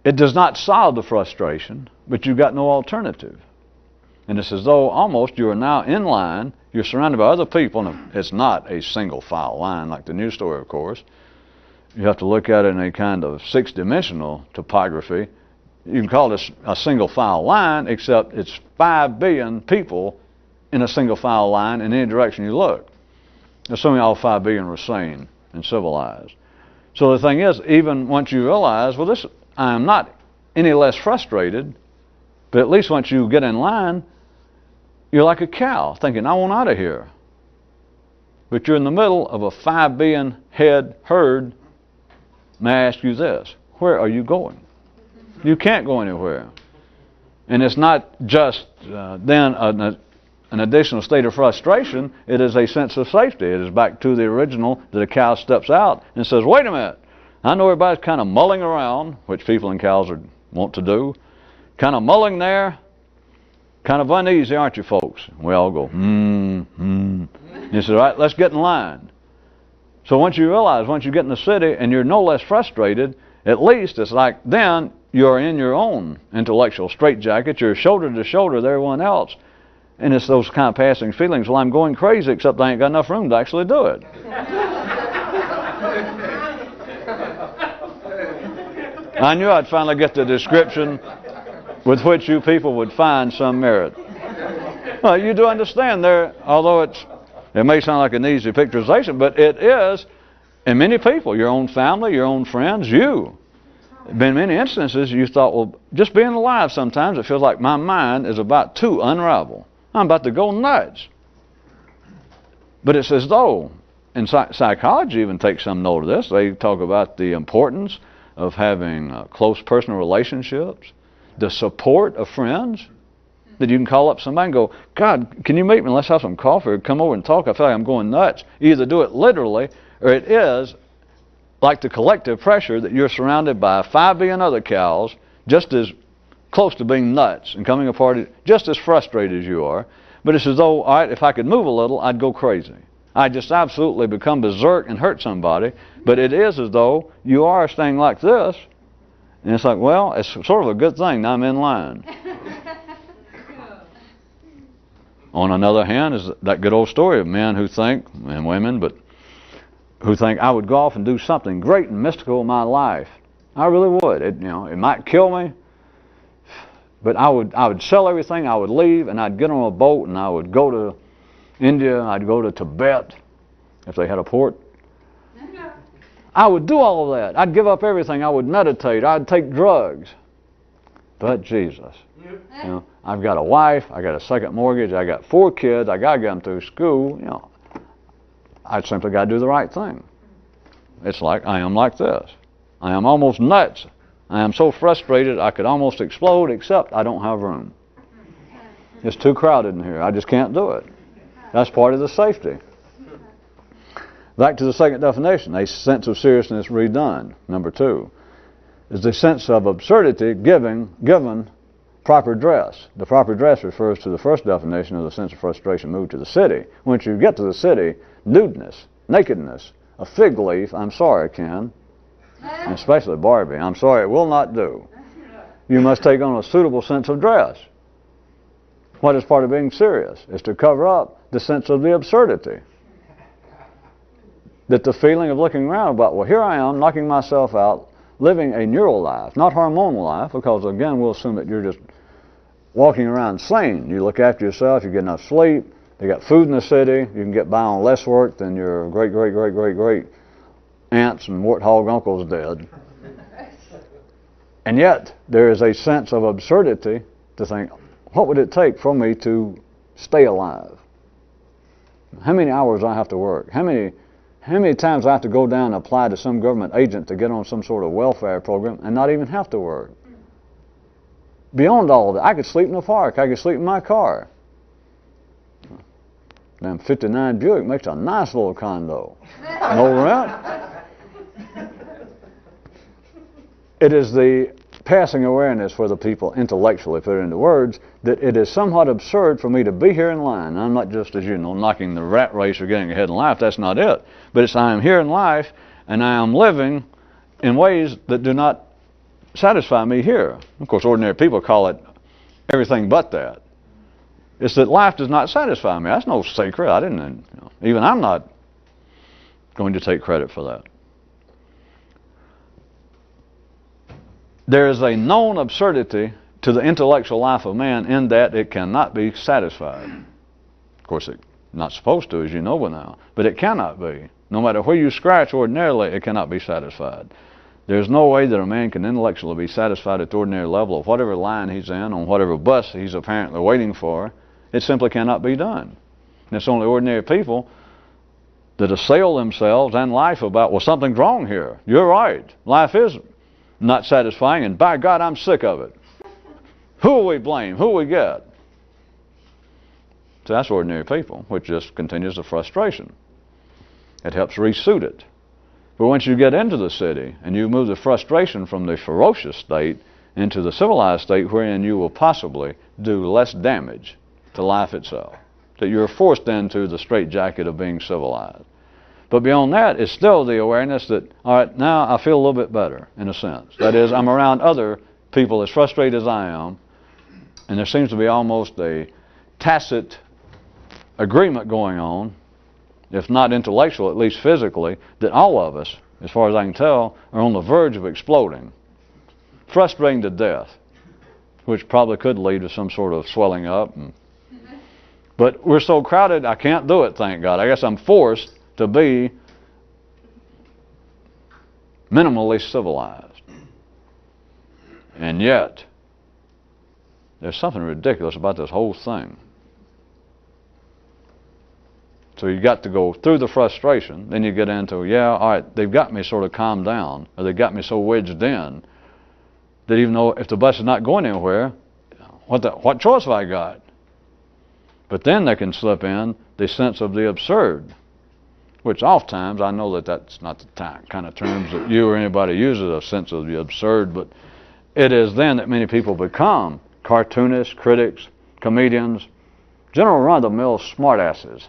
S1: It does not solve the frustration, but you've got no alternative. And it's as though almost you are now in line, you're surrounded by other people, and it's not a single file line like the news story, of course. You have to look at it in a kind of 6-dimensional topography. You can call this a single file line, except it's 5 billion people in a single file line in any direction you look. assuming all 5 billion were sane and civilized. So the thing is, even once you realize, well, I am not any less frustrated, but at least once you get in line, you're like a cow thinking, I want out of here. But you're in the middle of a 5 billion head herd. May I ask you this? Where are you going? You can't go anywhere. And it's not just then an additional state of frustration. It is a sense of safety. It is back to the original that a cow steps out and says, wait a minute. I know everybody's kind of mulling around, which people and cows want to do. Kind of mulling there. Kind of uneasy, aren't you folks? We all go, He says, all right, let's get in line. So once you realize, once you get in the city and you're no less frustrated, at least it's like then you're in your own intellectual straitjacket. You're shoulder to shoulder with everyone else. And it's those kind of passing feelings, well, I'm going crazy, except I ain't got enough room to actually do it. I knew I'd finally get the description with which you people would find some merit. Well, you do understand there, although it may sound like an easy picturization, but it is, in many people, your own family, your own friends, you. In many instances, you thought, well, just being alive sometimes, it feels like my mind is about to unravel. I'm about to go nuts. But it's as though, and psychology even takes some note of this, they talk about the importance of having close personal relationships, the support of friends, that you can call up somebody and go, God, can you meet me? Let's have some coffee or come over and talk. I feel like I'm going nuts. Either do it literally, or it is like the collective pressure that you're surrounded by 5 billion other cows just as close to being nuts and coming apart, just as frustrated as you are. But it's as though, all right, if I could move a little, I'd go crazy. I'd just absolutely become berserk and hurt somebody. But it is as though you are staying like this, and it's like, well, it's sort of a good thing now I'm in line. On another hand is that good old story of men who think, and women, but who think I would go off and do something great and mystical in my life. I really would. It might kill me, but I would sell everything. I would leave, and I'd get on a boat, and I would go to India. I'd go to Tibet, if they had a port. I would do all of that. I'd give up everything. I would meditate. I'd take drugs. But Jesus, I've got a wife. I got a second mortgage. I got 4 kids. I got to get them through school. I simply got to do the right thing. It's like I am like this. I am almost nuts. I am so frustrated I could almost explode, except I don't have room. It's too crowded in here. I just can't do it. That's part of the safety. Back to the second definition, a sense of seriousness redone. Number 2 is the sense of absurdity given proper dress. The proper dress refers to the first definition of the sense of frustration moved to the city. Once you get to the city, nudeness, nakedness, a fig leaf, I'm sorry, Ken, and especially Barbie, I'm sorry, it will not do. You must take on a suitable sense of dress. What is part of being serious? Is to cover up the sense of the absurdity. That the feeling of looking around about, well, here I am, knocking myself out, living a neural life, not hormonal life, because again, we'll assume that you're just walking around sane. You look after yourself, you get enough sleep, they got food in the city, you can get by on less work than your great aunts and warthog uncles did. And yet, there is a sense of absurdity to think, what would it take for me to stay alive? How many hours do I have to work? How many times I have to go down and apply to some government agent to get on some sort of welfare program and not even have to work? Beyond all of that, I could sleep in the park. I could sleep in my car. Damn 59 Buick makes a nice little condo. No rent. It is the passing awareness for the people, intellectually put it into words, that it is somewhat absurd for me to be here in line. I'm not just, as you know, knocking the rat race or getting ahead in life. That's not it. But it's I am here in life, and I am living in ways that do not satisfy me here. Of course, ordinary people call it everything but that. It's that life does not satisfy me. That's no secret. Even I'm not going to take credit for that. There is a known absurdity to the intellectual life of man in that it cannot be satisfied. Of course, Not supposed to, as you know by now. But it cannot be. No matter where you scratch ordinarily, it cannot be satisfied. There's no way that a man can intellectually be satisfied at the ordinary level of whatever line he's in, on whatever bus he's apparently waiting for. It simply cannot be done. And it's only ordinary people that assail themselves and life about, well, something's wrong here. You're right. Life is not satisfying, and by God, I'm sick of it. Who will we blame? Who will we get? So that's ordinary people, which just continues the frustration. It helps resuit it. But once you get into the city and you move the frustration from the ferocious state into the civilized state wherein you will possibly do less damage to life itself, that you're forced into the straitjacket of being civilized. But beyond that, it's still the awareness that, all right, now I feel a little bit better, in a sense. That is, I'm around other people as frustrated as I am, and there seems to be almost a tacit agreement going on, if not intellectual, at least physically, that all of us, as far as I can tell, are on the verge of exploding. Frustrating to death, which probably could lead to some sort of swelling up. But we're so crowded, I can't do it, thank God. I guess I'm forced to be minimally civilized. And yet, there's something ridiculous about this whole thing. So you got to go through the frustration, then you get into, yeah, all right, they've got me sort of calmed down, or they've got me so wedged in that even though if the bus is not going anywhere, what choice have I got? But then they can slip in the sense of the absurd, which oftentimes, I know that that's not the kind of terms that you or anybody uses, a sense of the absurd, but it is then that many people become cartoonists, critics, comedians, general run-of-the-mill smartasses.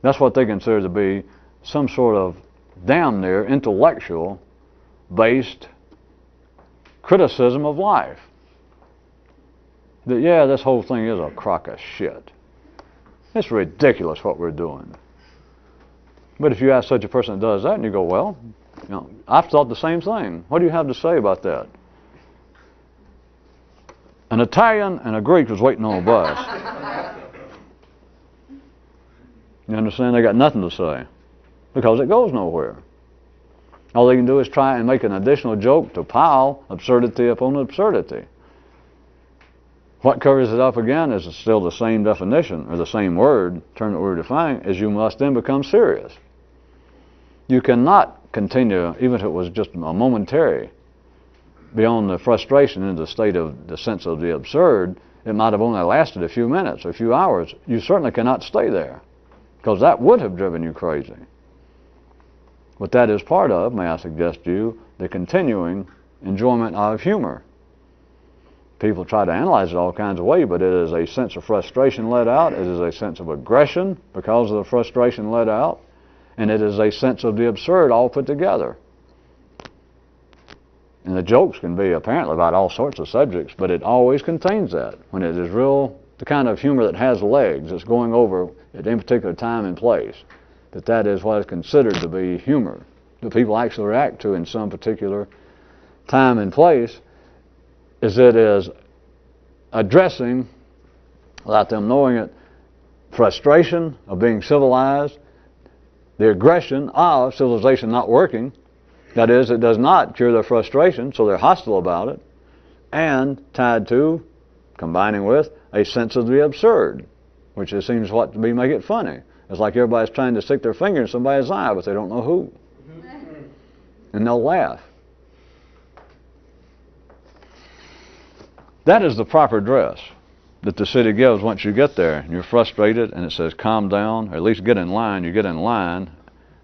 S1: That's what they consider to be some sort of damn near intellectual-based criticism of life. That, yeah, this whole thing is a crock of shit. It's ridiculous what we're doing. But if you ask such a person that does that, and you go, well, you know, I've thought the same thing. What do you have to say about that? An Italian and a Greek was waiting on a bus. You understand? They got nothing to say because it goes nowhere. All they can do is try and make an additional joke to pile absurdity upon absurdity. What covers it up again is still the same definition or the same word, term that we're defining, is you must then become serious. You cannot continue, even if it was just a momentary, beyond the frustration into the state of the sense of the absurd. It might have only lasted a few minutes or a few hours. You certainly cannot stay there, because that would have driven you crazy. But that is part of, may I suggest to you, the continuing enjoyment of humor. People try to analyze it all kinds of ways, but it is a sense of frustration let out. It is a sense of aggression because of the frustration let out. And it is a sense of the absurd all put together. And the jokes can be apparently about all sorts of subjects, but it always contains that. When it is real, the kind of humor that has legs, that's going over at any particular time and place, that is what is considered to be humor, that people actually react to in some particular time and place, is it is addressing, without them knowing it, frustration of being civilized, the aggression of civilization not working, that is, it does not cure their frustration, so they're hostile about it, and tied to, combining with, a sense of the absurd, which it seems what to be make it funny. It's like everybody's trying to stick their finger in somebody's eye, but they don't know who. And they'll laugh. That is the proper dress that the city gives once you get there. And you're frustrated, and it says, calm down, or at least get in line. You get in line,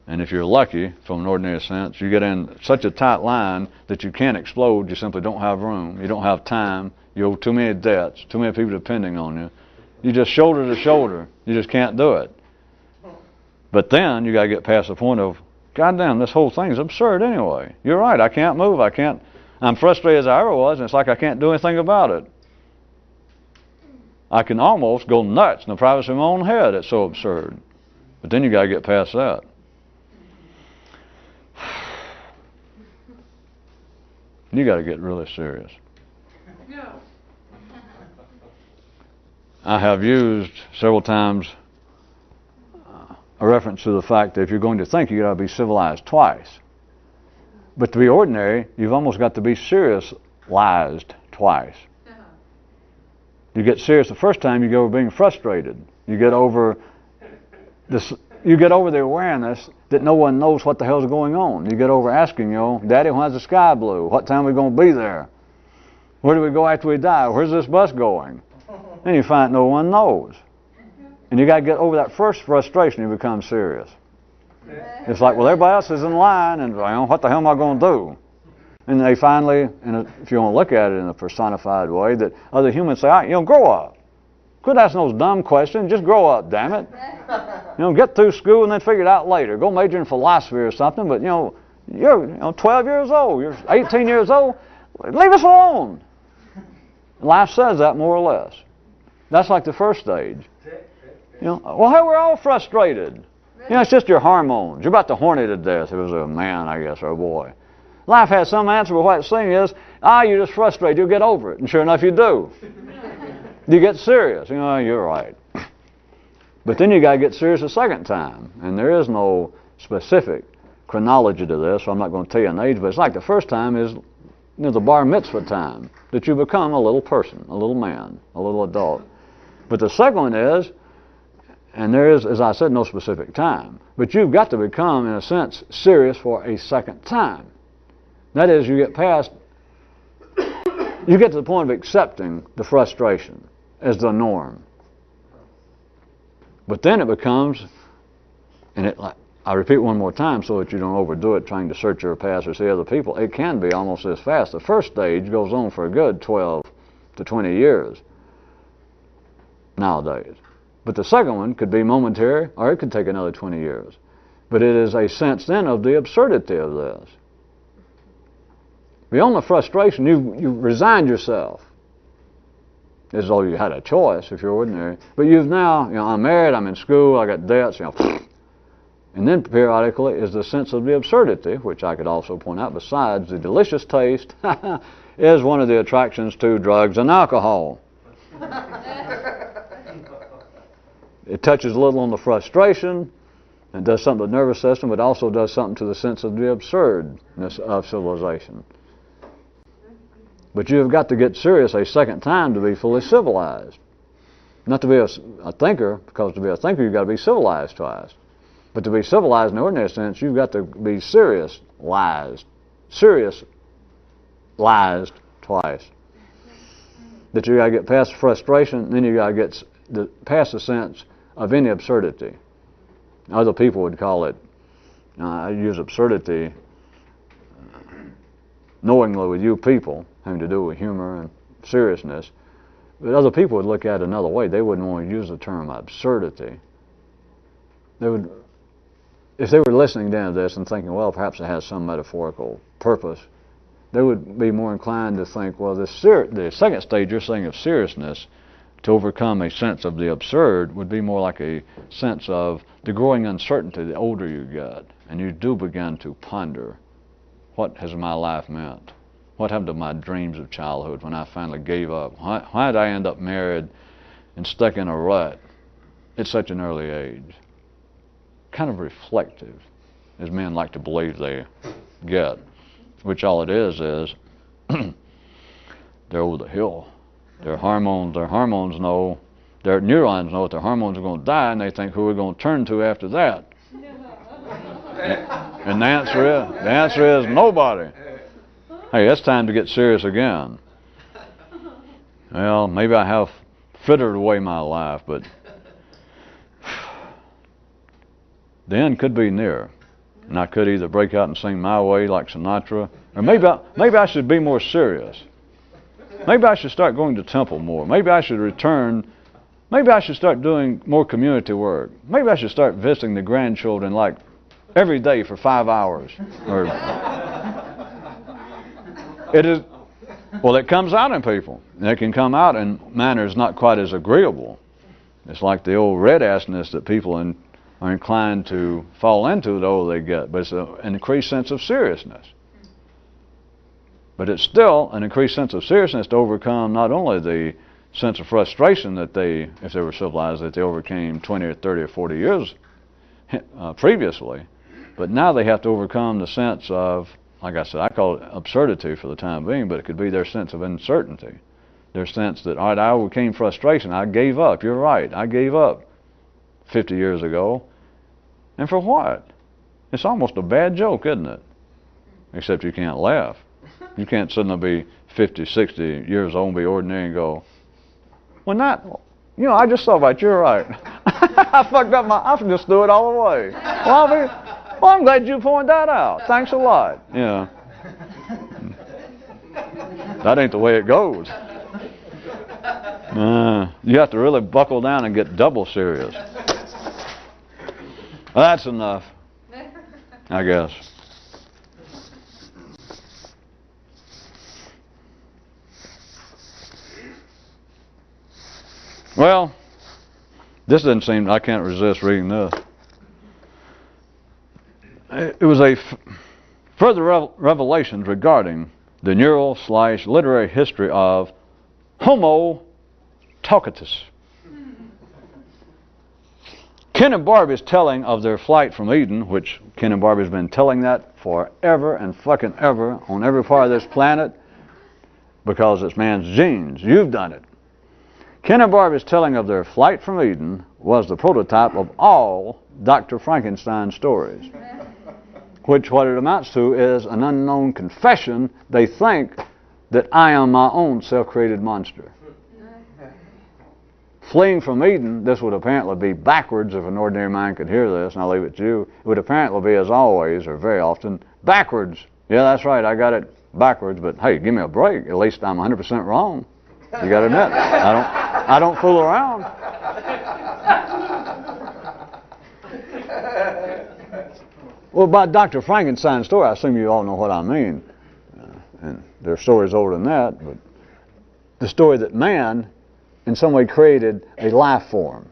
S1: and if you're lucky, from an ordinary sense, you get in such a tight line that you can't explode. You simply don't have room. You don't have time. You owe too many debts, too many people depending on you. You just shoulder to shoulder. You just can't do it. But then you got to get past the point of, God damn, this whole thing is absurd anyway. You're right, I can't move, I'm frustrated as I ever was, and it's like I can't do anything about it. I can almost go nuts in the privacy of my own head. It's so absurd. But then you got to get past that. You got to get really serious.
S3: Yeah.
S1: I have used several times a reference to the fact that if you're going to think, you got to be civilized twice. But to be ordinary, you've almost got to be serious-ized twice. You get serious the first time, you get over being frustrated. You get over this. You get over the awareness that no one knows what the hell's going on. You get over asking, Daddy, why's the sky blue? What time are we going to be there? Where do we go after we die? Where's this bus going? And you find no one knows. And you got to get over that first frustration. You become serious. It's like, well, everybody else is in line, and what the hell am I going to do? And they finally, if you want to look at it in a personified way, that other humans say, all right, grow up. Quit asking those dumb questions. Just grow up, damn it. Get through school and then figure it out later. Go major in philosophy or something. But, you're 12 years old. You're 18 years old. Leave us alone. Life says that more or less. That's like the first stage. Well, hey, we're all frustrated. It's just your hormones. You're about to horny to death. If it was a man, I guess, or a boy. Life has some answer, but what it's saying is, you're just frustrated. You'll get over it. And sure enough, you do. You get serious. You're right. But then you got to get serious a second time. And there is no specific chronology to this, so I'm not going to tell you an age, but it's like the first time is the bar mitzvah time, that you become a little person, a little man, a little adult. But the second one is, and there is, as I said, no specific time, but you've got to become, in a sense, serious for a second time. That is, you get to the point of accepting the frustration as the norm. But then it becomes, and I repeat one more time so that you don't overdo it trying to search your past or see other people, it can be almost as fast. The first stage goes on for a good 12 to 20 years nowadays. But the second one could be momentary, or it could take another 20 years. But it is a sense then of the absurdity of this. Beyond the frustration, you resigned yourself. As though you had a choice if you're ordinary. But you've now, I'm married, I'm in school, I got debts, And then periodically is the sense of the absurdity, which I could also point out, besides the delicious taste, is one of the attractions to drugs and alcohol. It touches a little on the frustration, and does something to the nervous system, but also does something to the sense of the absurdness of civilization. But you've got to get serious a second time to be fully civilized. Not to be a thinker, because to be a thinker you've got to be civilized twice. But to be civilized in the ordinary sense, you've got to be serious-ized twice. That you got to get past frustration, and then you got to get past the sense of any absurdity. Other people would call it, I use absurdity knowingly with you people, having to do with humor and seriousness. But other people would look at it another way. They wouldn't want to use the term absurdity. They would, if they were listening down to this and thinking, well, perhaps it has some metaphorical purpose, they would be more inclined to think, well, the second stage you're saying of seriousness, to overcome a sense of the absurd, would be more like a sense of the growing uncertainty the older you get. And you do begin to ponder, what has my life meant? What happened to my dreams of childhood when I finally gave up? Why did I end up married and stuck in a rut at such an early age? Kind of reflective, as men like to believe they get. Which all it is they're over the hill. Their hormones know, their neurons know that their hormones are going to die, and they think, who are we going to turn to after that? And the answer is nobody. Hey, it's time to get serious again. Well, maybe I have frittered away my life, but the end could be near. And I could either break out and sing my way like Sinatra, or maybe I should be more serious. Maybe I should start going to temple more. Maybe I should return. Maybe I should start doing more community work. Maybe I should start visiting the grandchildren like every day for 5 hours. Or it comes out in people. And it can come out in manners not quite as agreeable. It's like the old red-assness that people are inclined to fall into the older they get. But it's an increased sense of seriousness. But it's still an increased sense of seriousness to overcome not only the sense of frustration that they, if they were civilized, that they overcame 20 or 30 or 40 years previously. But now they have to overcome the sense of, like I said, I call it absurdity for the time being, but it could be their sense of uncertainty. Their sense that, all right, I overcame frustration. I gave up. You're right. I gave up 50 years ago. And for what? It's almost a bad joke, isn't it? Except you can't laugh. You can't suddenly be 50, 60 years old and be ordinary and go, well, not, you know, I just thought about you. You're right. I fucked up I just threw it all away. Well, I'm glad you pointed that out. Thanks a lot. Yeah. That ain't the way it goes. You have to really buckle down and get double serious. Well, that's enough, I guess. Well, this doesn't seem, I can't resist reading this. It was a further revelations regarding the neural/literary history of Homo Talkatus. Ken and Barbie's telling of their flight from Eden, which Ken and Barbie's been telling that forever and fucking ever on every part of this planet because it's man's genes. You've done it. Ken and Barbie's telling of their flight from Eden was the prototype of all Dr. Frankenstein's stories, which what it amounts to is an unknown confession. They think that I am my own self-created monster. Fleeing from Eden, this would apparently be backwards if an ordinary mind could hear this, and I'll leave it to you. It would apparently be, as always, or very often, backwards. Yeah, that's right, I got it backwards, but hey, give me a break. At least I'm 100% wrong. You got to admit, I don't fool around. Well, about Dr. Frankenstein's story, I assume you all know what I mean. And there are stories older than that, but the story that man in some way created a life form.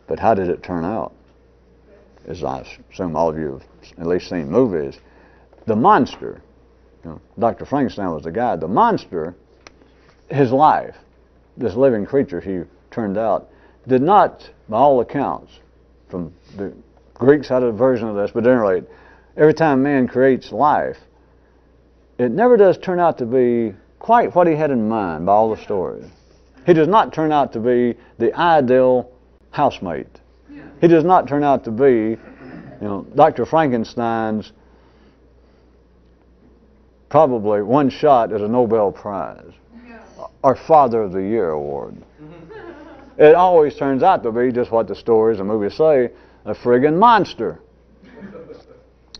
S1: But how did it turn out? As I assume all of you have at least seen movies, the monster, you know, Dr. Frankenstein was the guy, the monster, his life, this living creature he turned out, did not, by all accounts, from the Greeks had a version of this, but at any rate, every time man creates life, it never does turn out to be quite what he had in mind by all the stories. He does not turn out to be the ideal housemate. He does not turn out to be, you know, Dr. Frankenstein's probably one shot at a Nobel Prize or Father of the Year award. It always turns out to be just what the stories and movies say, a friggin' monster.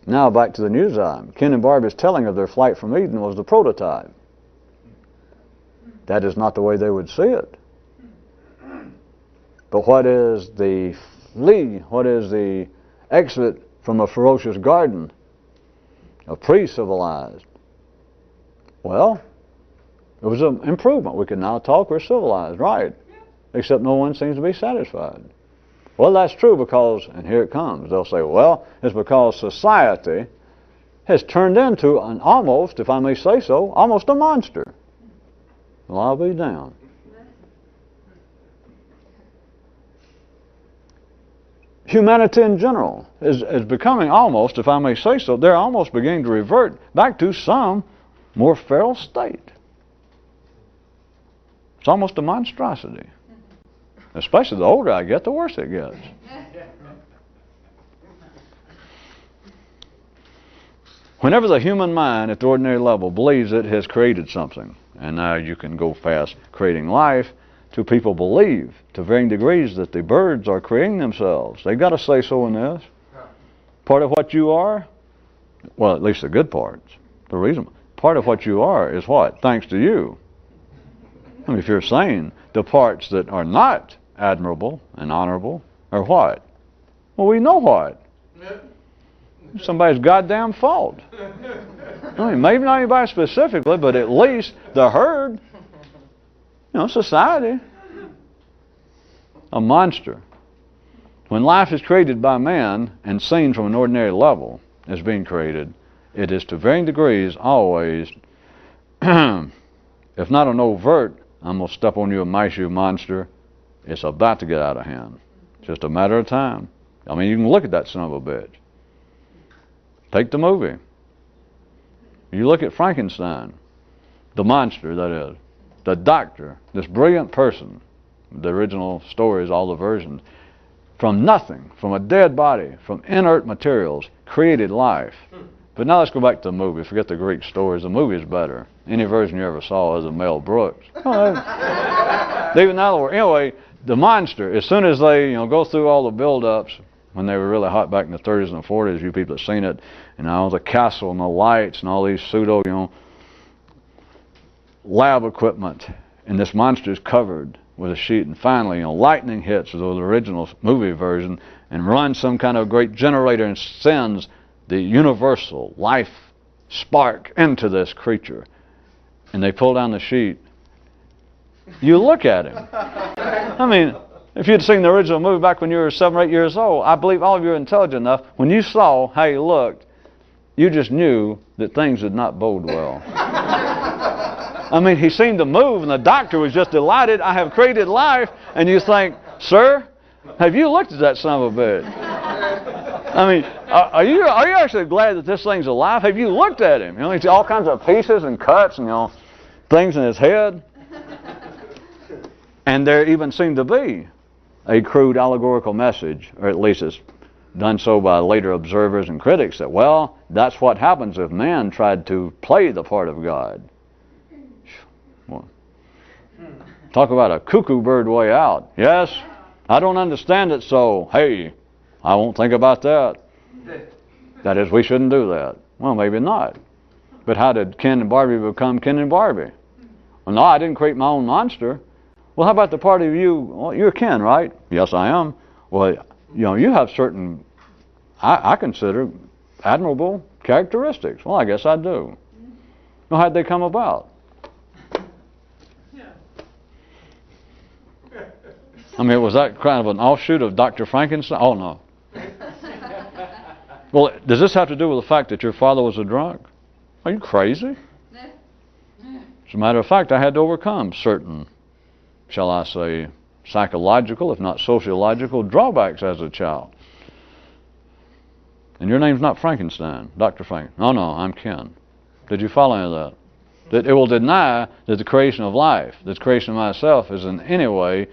S1: Now back to the news item. Ken and Barbie's telling of their flight from Eden was the prototype. That is not the way they would see it. But what is the flee? What is the exit from a ferocious garden? A pre-civilized. Well, it was an improvement. We can now talk, we're civilized, right? Except no one seems to be satisfied. Well, that's true because, and here it comes, they'll say, well, it's because society has turned into an almost, if I may say so, almost a monster. Well, I'll be down. Humanity in general is becoming almost, if I may say so, they're almost beginning to revert back to some more feral state. It's almost a monstrosity. Especially the older I get, the worse it gets. Whenever the human mind at the ordinary level believes it has created something, and now you can go fast creating life, to people believe to varying degrees that the birds are creating themselves. They've got to say so in this. Part of what you are, well, at least the good parts, the reason, part of what you are is what? Thanks to you. I mean, if you're saying the parts that are not admirable and honorable are what? Well, we know what. Somebody's goddamn fault. I mean, maybe not anybody specifically, but at least the herd, you know, society. A monster. When life is created by man and seen from an ordinary level as being created, it is to varying degrees always if not an overt, I'm going to step on you and mash you, monster, it's about to get out of hand. Just a matter of time. I mean, you can look at that son of a bitch. Take the movie. You look at Frankenstein, the monster, that is, the doctor, this brilliant person, the original stories, all the versions, from nothing, from a dead body, from inert materials, created life. But now let's go back to the movie. Forget the Greek stories. The movie is better. Any version you ever saw is a Mel Brooks. Even now, anyway, the monster, as soon as they go through all the build-ups, when they were really hot back in the 30s and the 40s, you people have seen it, and all the castle and the lights and all these pseudo, lab equipment, and this monster is covered with a sheet, and finally, lightning hits the original movie version and runs some kind of great generator and sends the universal life spark into this creature. And they pull down the sheet. You look at him. I mean, if you'd seen the original movie back when you were 7 or 8 years old, I believe all of you are intelligent enough. When you saw how he looked, you just knew that things did not bode well. I mean, he seemed to move, and the doctor was just delighted. I have created life. And you think, sir, have you looked at that son of a bitch? I mean, are you actually glad that this thing's alive? Have you looked at him? He's all kinds of pieces and cuts and things in his head. And there even seemed to be a crude allegorical message, or at least it's done so by later observers and critics, that, well, that's what happens if man tried to play the part of God. Well, talk about a cuckoo bird way out. Yes, I don't understand it, so, hey, I won't think about that. That is, we shouldn't do that. Well, maybe not. But how did Ken and Barbie become Ken and Barbie? Well, no, I didn't create my own monster. Well, how about the part of you? Well, you're Ken, right? Yes, I am. Well, you have certain, I consider, admirable characteristics. Well, I guess I do. Well, how'd they come about? I mean, was that kind of an offshoot of Dr. Frankenstein? Oh, no. Well, does this have to do with the fact that your father was a drunk? Are you crazy? As a matter of fact, I had to overcome certain, shall I say, psychological, if not sociological, drawbacks as a child. And your name's not Frankenstein, Dr. Frankenstein. No, no, I'm Ken. Did you follow any of that? That it will deny that the creation of life, that the creation of myself, is in any way